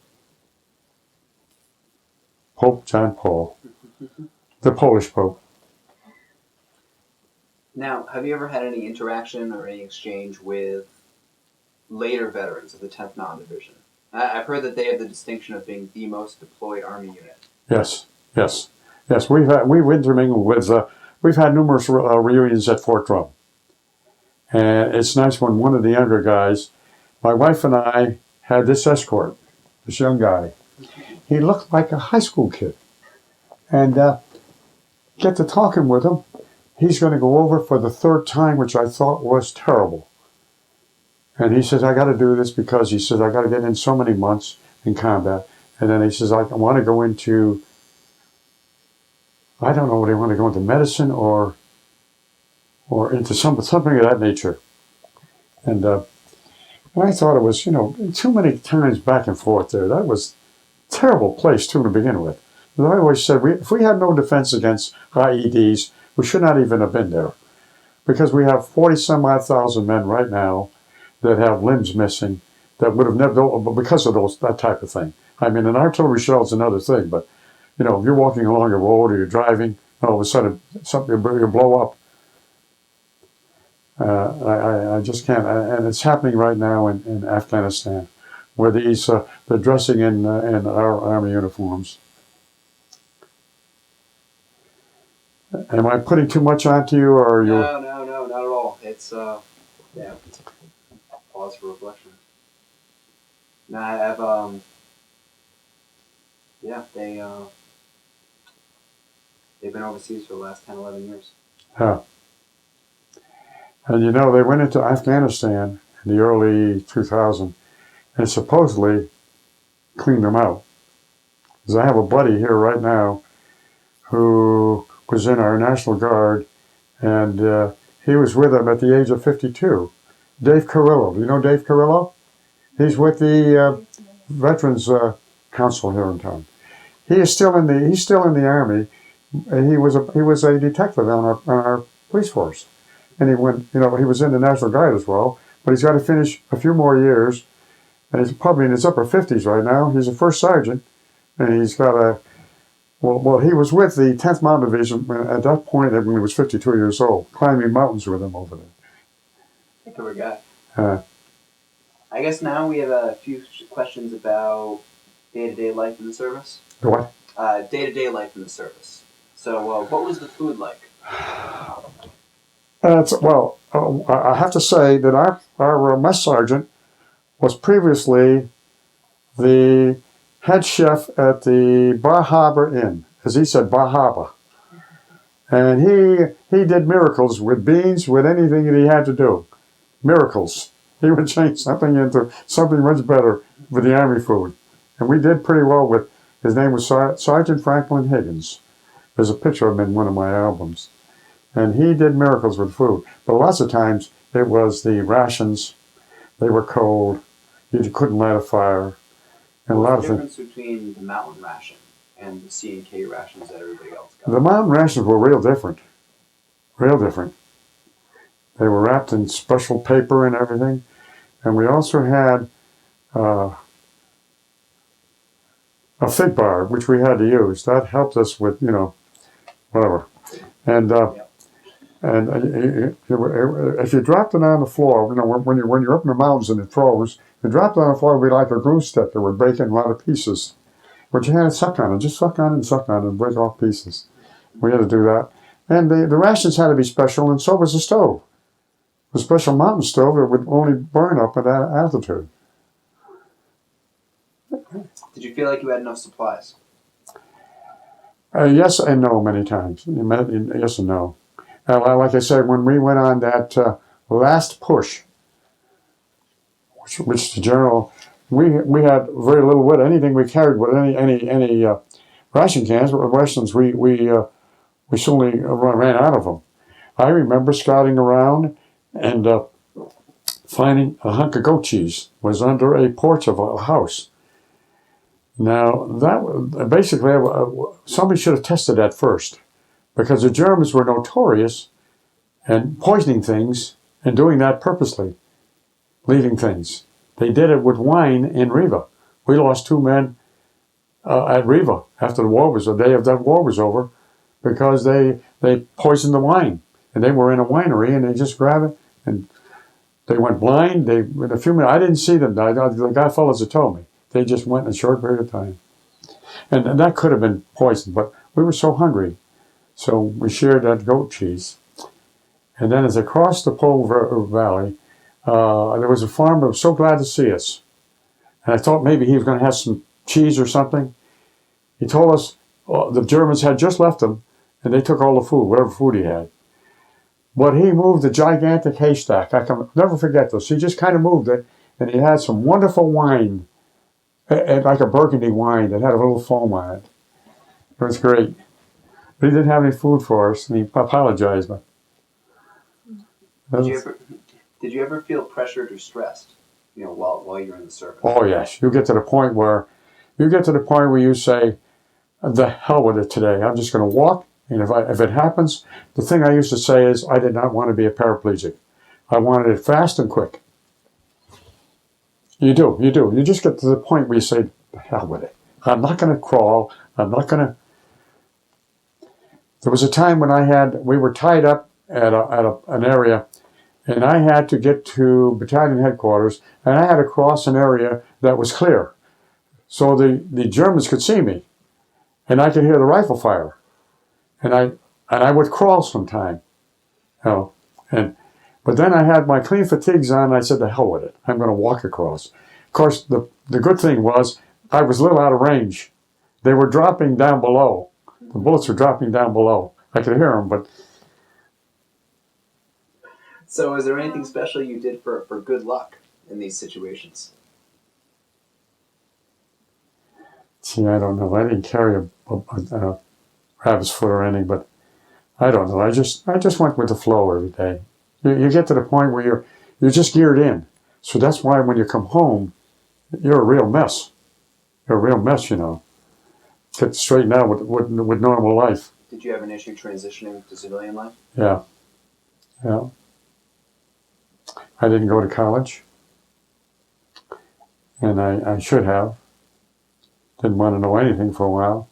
Pope John Paul. The Polish Pope. Now, have you ever had any interaction or any exchange with later veterans of the 10th Mountain Division? I've heard that they have the distinction of being the most deployed Army unit. Yes. We've intermingled with. We've had numerous reunions at Fort Drum, and it's nice when one of the younger guys. My wife and I had this escort, this young guy. He looked like a high school kid, and get to talking with him. He's going to go over for the 3rd time, which I thought was terrible. And he says, "I got to do this because," he says, "I got to get in so many months in combat." And then he says, "I want to go into I don't know whether they want to go into medicine or into something of that nature. And I thought it was, too many times back and forth there. That was a terrible place, too, to begin with. But I always said, if we had no defense against IEDs, we should not even have been there. Because we have 40-some-odd thousand men right now that have limbs missing that would have never, because of that type of thing. I mean, an artillery shell is another thing, but, if you're walking along a road or you're driving, all of a sudden something will blow up. I just can't, and it's happening right now in Afghanistan, where they're dressing in our army uniforms. Am I putting too much onto you, or are you? No, not at all. It's yeah. Pause for reflection. No, I've yeah, they've been overseas for the last 10, 11 years. Yeah. And they went into Afghanistan in the early 2000s and supposedly cleaned them out. Because I have a buddy here right now who was in our National Guard, and he was with them at the age of 52. Dave Carrillo. Do you know Dave Carrillo? He's with the Veterans Council here in town. He's still in the Army. He was a detective on our police force. And he went, he was in the National Guard as well, but he's got to finish a few more years, and he's probably in his upper 50s right now. He's a first sergeant, and he's got well, he was with the 10th Mountain Division at that point when he was 52 years old, climbing mountains with him over there. Heck of a guy. I guess now we have a few questions about day-to-day life in the service. What? Day-to-day life in the service. So, what was the food like? I have to say that our mess sergeant was previously the head chef at the Bar Harbor Inn, as he said, Bar Harbor. And he did miracles with beans, with anything that he had to do. Miracles. He would change something into something much better with the Army food. And we did pretty well with, his name was Sergeant Franklin Higgins. There's a picture of him in one of my albums. And he did miracles with food. But lots of times it was the rations. They were cold. You couldn't light a fire. And What's the difference between the mountain ration and the C&K rations that everybody else got? The mountain rations were real different. Real different. They were wrapped in special paper and everything. And we also had a fig bar, which we had to use. That helped us with, whatever. And if you dropped it on the floor, when you're up in the mountains and it froze, you dropped it on the floor, it would be like a glue stick that would break in a lot of pieces. But you had to suck on it, just suck on it and suck on it and break off pieces. We had to do that. And the rations had to be special, and so was the stove. The special mountain stove that would only burn up at that altitude. Did you feel like you had enough supplies? Yes and no many times. Yes and no. Like I said, when we went on that last push, which the general, we had very little wood. Anything we carried with any ration cans, but rations we certainly ran out of them. I remember scouting around and finding a hunk of goat cheese was under a porch of a house. Now that basically somebody should have tested that first, because the Germans were notorious and poisoning things and doing that purposely, leaving things. They did it with wine in Riva. We lost 2 men at Riva after the day of that war was over, because they poisoned the wine. And they were in a winery and they just grabbed it and they went blind. In a few minutes, I didn't see them. The guy fellows that told me. They just went in a short period of time. And that could have been poisoned, but we were so hungry. So we shared that goat cheese. And then as I crossed the Po Valley, there was a farmer who was so glad to see us. And I thought maybe he was going to have some cheese or something. He told us the Germans had just left him, and they took all the food, whatever food he had. But he moved a gigantic haystack. I can never forget this. He just kind of moved it, and he had some wonderful wine, like a burgundy wine that had a little foam on it. It was great. But he didn't have any food for us, and he apologized. But Did you ever feel pressured or stressed, while you're in the service? oh yes, you get to the point where you say, "The hell with it today. I'm just going to walk." And if it happens, the thing I used to say is, I did not want to be a paraplegic. I wanted it fast and quick. You do. You just get to the point where you say, "The hell with it. I'm not going to crawl. I'm not going to." There was a time when we were tied up at an area, and I had to get to battalion headquarters, and I had to cross an area that was clear, so the Germans could see me, and I could hear the rifle fire, and I would crawl sometime, but then I had my clean fatigues on, and I said, "The hell with it. I'm going to walk across." Of course, the good thing was I was a little out of range. They were dropping down below. The bullets were dropping down below. I could hear them, but... So is there anything special you did for good luck in these situations? See, I don't know. I didn't carry a rabbit's foot or anything, but I don't know. I just went with the flow every day. You get to the point where you're just geared in. So that's why when you come home, you're a real mess. You're a real mess, Get straightened out with normal life. Did you have an issue transitioning to civilian life? Yeah. I didn't go to college, and I should have. Didn't want to know anything for a while.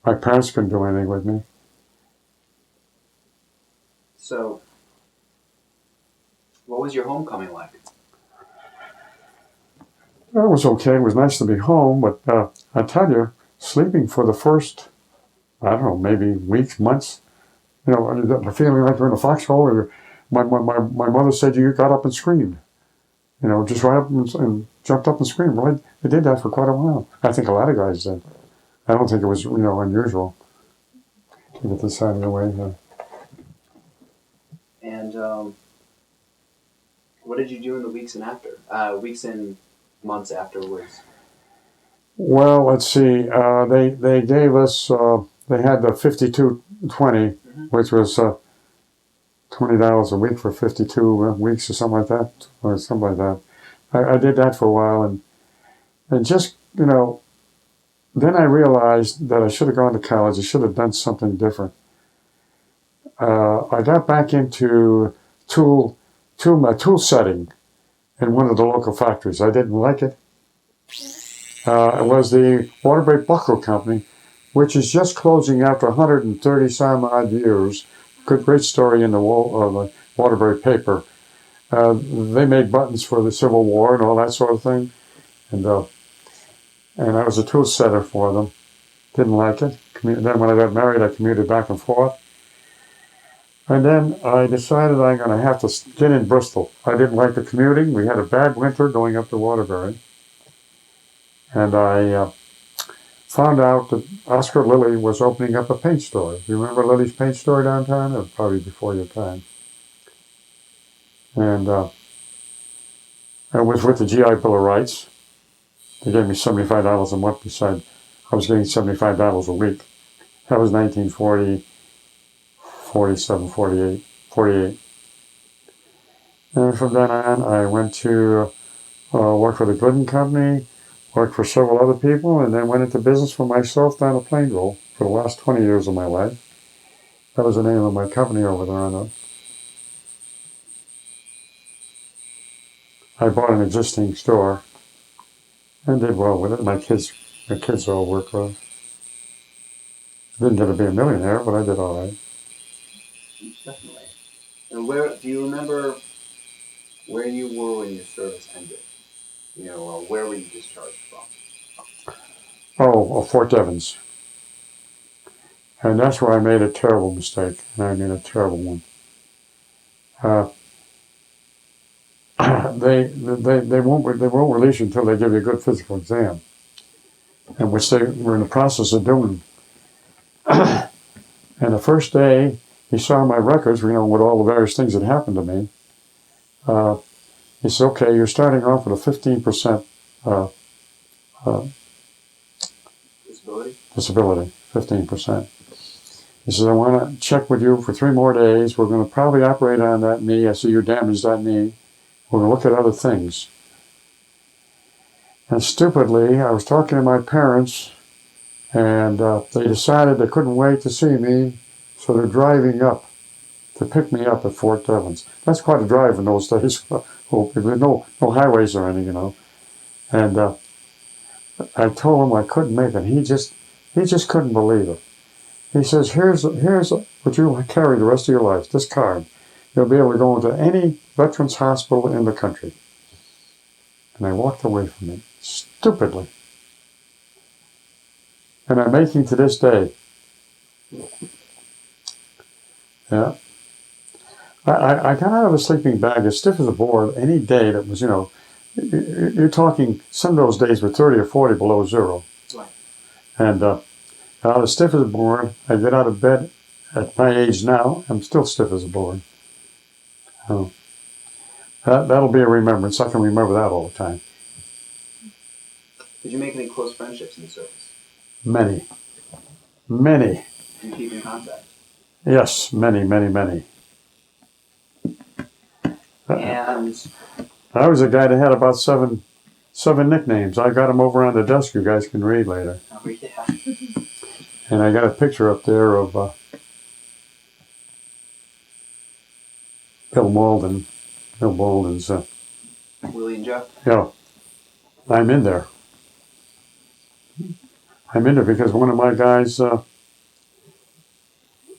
My parents couldn't do anything with me. So, what was your homecoming like? It was okay. It was nice to be home, but I tell you, sleeping for the first, I don't know, maybe weeks, months, the feeling like you're in a foxhole. My mother said you got up and screamed. Just right up and jumped up and screamed. Well, I did that for quite a while. I think a lot of guys did. I don't think it was, unusual to get this out of the way. And what did you do in the weeks and months afterwards? Well, let's see. They gave us. They had the 5220, which was $20 a week for 52 weeks or something like that. I did that for a while, and just then I realized that I should have gone to college. I should have done something different. I got back into tool setting in one of the local factories. I didn't like it. It was the Waterbury Buckle Company, which is just closing after 130 some odd years. Great story in the Waterbury paper. They made buttons for the Civil War and all that sort of thing, and I was a tool setter for them. Didn't like it. Then when I got married, I commuted back and forth. And then I decided I'm going to have to get in Bristol. I didn't like the commuting. We had a bad winter going up to Waterbury. And I found out that Oscar Lilly was opening up a paint store. You remember Lilly's paint store downtown? It was probably before your time. And I was with the GI Bill of Rights. They gave me $75 a month beside I was getting $75 a week. That was 1940, 47, 48. And from then on, I went to work for the Glidden Company, worked for several other people, and then went into business for myself down at Plainville for the last 20 years of my life. That was the name of my company over there. I bought an existing store and did well with it. My kids all worked well. Didn't get to be a millionaire, but I did all right. Definitely. And do you remember where you were when your service ended? Where were you discharged from? Oh, Fort Devens. And that's where I made a terrible mistake, and I made a terrible one. They won't release you until they give you a good physical exam, and which they were in the process of doing. And the first day he saw my records, with all the various things that happened to me, he said, "Okay, you're starting off with a 15% disability, 15%." He says, I want to check with you for 3 more days. We're going to probably operate on that knee. I see you damaged that knee. We're going to look at other things. And stupidly, I was talking to my parents, and they decided they couldn't wait to see me, so they're driving up to pick me up at Fort Devens. That's quite a drive in those days. There's no highways or anything, you know. And I told him I couldn't make it. He just couldn't believe it. He says, here's what you'll carry the rest of your life, this card. You'll be able to go into any veterans hospital in the country. And I walked away from it, stupidly. And I'm making to this day. Yeah. I got out of a sleeping bag as stiff as a board any day that was, you know, you're talking, some of those days were 30 or 40 below zero. Right. And I was stiff as a board. I get out of bed at my age now. I'm still stiff as a board. That'll be a remembrance. I can remember that all the time. Did you make any close friendships in the service? Many. Many. Do you keep in contact? Yes, many. And I was a guy that had about seven nicknames. I got them over on the desk. You guys can read later. oh yeah, And I got a picture up there of Bill Malden. Bill Malden's. Willie and Joe. Yeah, I'm in there. I'm in there because one of my guys.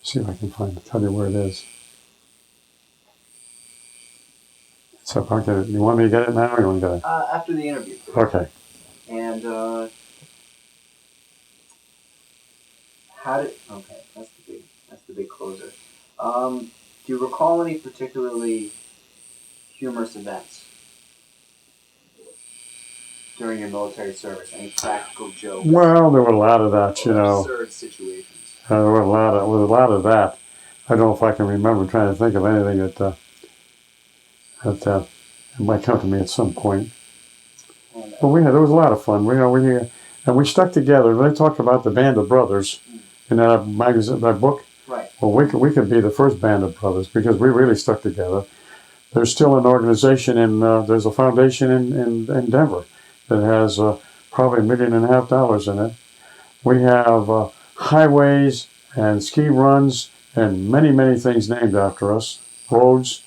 See if I can tell you where it is. So I'll get it. You want me to get it now, or you want to get it? After the interview. Okay. And okay, that's the big closer. Do you recall any particularly humorous events during your military service? Any practical jokes? Well, there were a lot of that, you know. Absurd situations. There was a lot of that. I don't know if I can remember. I'm trying to think of anything that might come to me at some point. But there was a lot of fun. And we stuck together. They talked about the Band of Brothers in that magazine, that book. Right. Well, we could be the first Band of Brothers because we really stuck together. There's still an organization there's a foundation in Denver that has probably $1.5 million in it. We have highways and ski runs and many things named after us. Roads,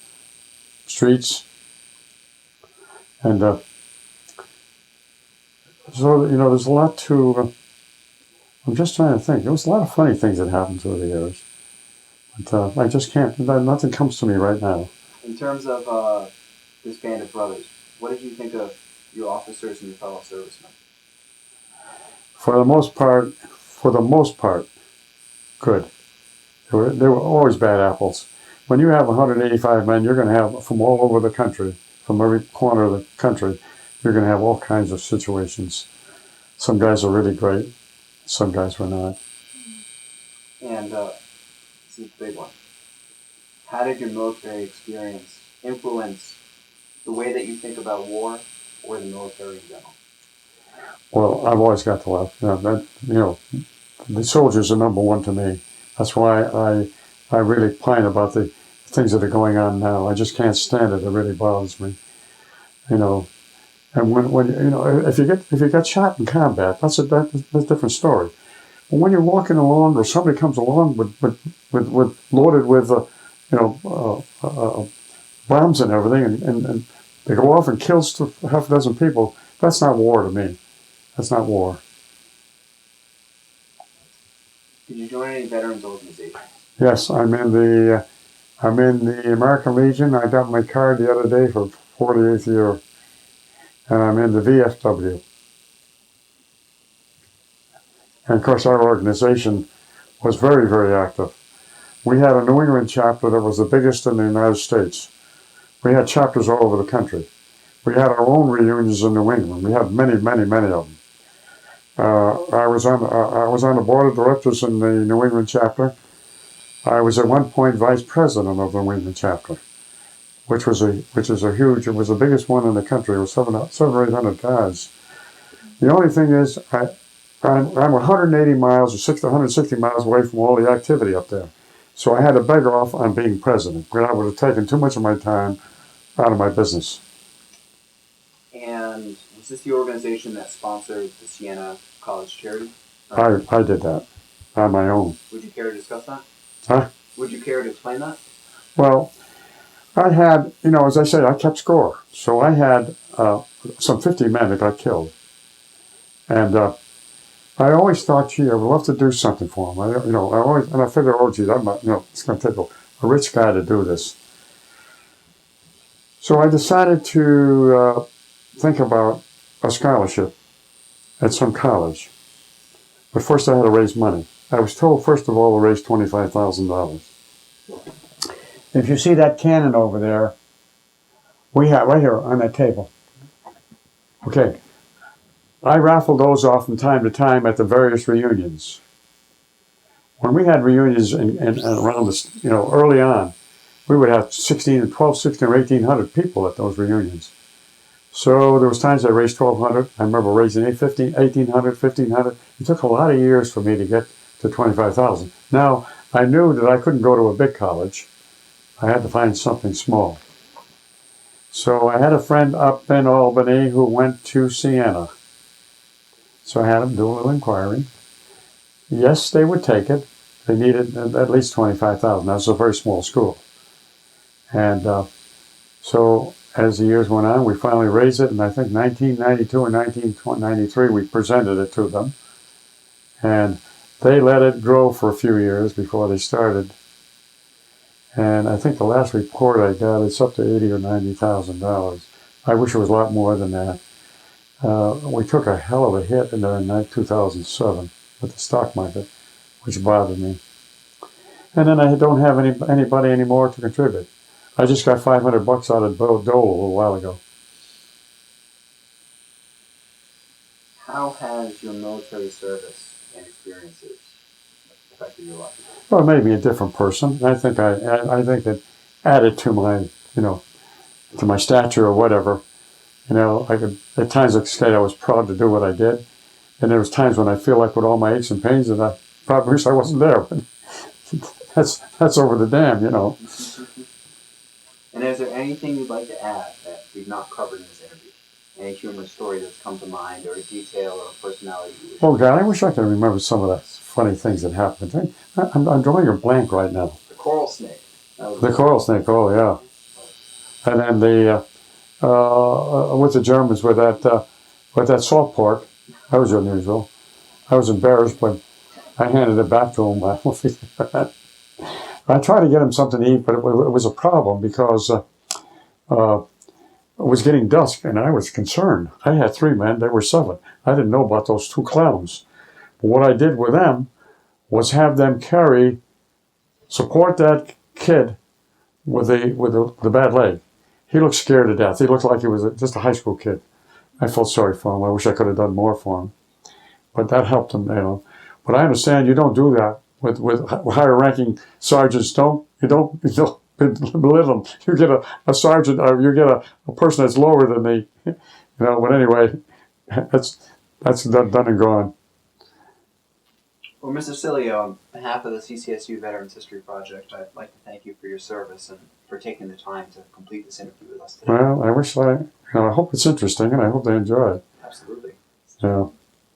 streets, and so, you know, there's a lot to. I'm just trying to think. There was a lot of funny things that happened through the years, but I just can't. Nothing comes to me right now. In terms of this Band of Brothers, what did you think of your officers and your fellow servicemen? For the most part, good. There were always bad apples. When you have 185 men, you're going to have from all over the country, from every corner of the country, you're going to have all kinds of situations. Some guys are really great. Some guys were not. And this is the big one. How did your military experience influence the way that you think about war or the military in general? Well, I've always got to laugh. The soldiers are number one to me. That's why I really pine about the things that are going on now. I just can't stand it. It really bothers me. You know, and when you know, if you get shot in combat, that's a different story. But when you're walking along, or somebody comes along with loaded with bombs and everything, and they go off and kills half a dozen people, that's not war to me. That's not war. Did you join any veterans organizations? Yes, I'm in the American Legion. I got my card the other day for 48th year, and I'm in the VFW. And of course, our organization was very active. We had a New England chapter that was the biggest in the United States. We had chapters all over the country. We had our own reunions in New England. We had many of them. I was on the board of directors in the New England chapter. I was at one point vice president of the New England chapter, which was a huge. It was the biggest one in the country. It was 700 or 800 guys. The only thing is, I'm 180 miles or 160 miles away from all the activity up there. So I had to beg off on being president, because I would have taken too much of my time out of my business. And was this the organization that sponsored the Siena College charity? I did that on my own. Would you care to discuss that? Huh? Would you care to explain that? Well, I had, as I say, I kept score. So I had some 50 men that got killed. And I always thought, gee, I would love to do something for them. And I figured, oh, gee, it's going to take a rich guy to do this. So I decided to think about a scholarship at some college. But first I had to raise money. I was told, first of all, to raise $25,000. If you see that cannon over there, we have right here on that table. Okay. I raffled those off from time to time at the various reunions. When we had reunions and around this, early on, we would have 16 or 1,800 people at those reunions. So there was times I raised 1,200. I remember raising 1,800, 1,500. It took a lot of years for me to get to 25,000. Now, I knew that I couldn't go to a big college. I had to find something small. So I had a friend up in Albany who went to Siena. So I had him do a little inquiry. Yes, they would take it. They needed at least 25,000. That was a very small school. And so as the years went on, we finally raised it. And I think 1992 or 1993, we presented it to them. And they let it grow for a few years before they started. And I think the last report I got, it's up to $80,000 or $90,000. I wish it was a lot more than that. We took a hell of a hit in 2007 with the stock market, which bothered me. And then I don't have anybody anymore to contribute. I just got $500 out of Dole a little while ago. How has your military service and experiences affected your life? Well, it made me a different person. I think it added to my, to my stature or whatever. I could, at times, like I say, I was proud to do what I did. And there was times when I feel like with all my aches and pains that I probably wish I wasn't there. But that's over the dam, And is there anything you'd like to add that we've not covered in this interview? Any humorous story that's come to mind, or a detail or a personality you wish? Oh, God, I wish I could remember some of the funny things that happened. I'm drawing a blank right now. The coral snake. The coral snake, oh, yeah. And then with the Germans, with that salt pork, that was unusual. I was embarrassed, but I handed it back to him. I tried to get him something to eat, but it was a problem because it was getting dusk, and I was concerned. I had 3 men; they were 7. I didn't know about those 2 clowns. But what I did with them was have them support that kid with the bad leg. He looked scared to death. He looked like he was just a high school kid. I felt sorry for him. I wish I could have done more for him. But that helped him, But I understand you don't do that with higher-ranking sergeants. You don't belittle them. You get a sergeant, or you get a person that's lower than me. But anyway, that's done and gone. Well, Mr. Sileo, on behalf of the CCSU Veterans History Project, I'd like to thank you for your service and for taking the time to complete this interview with us today. Well, I hope it's interesting, and I hope they enjoy it. Absolutely. Yeah.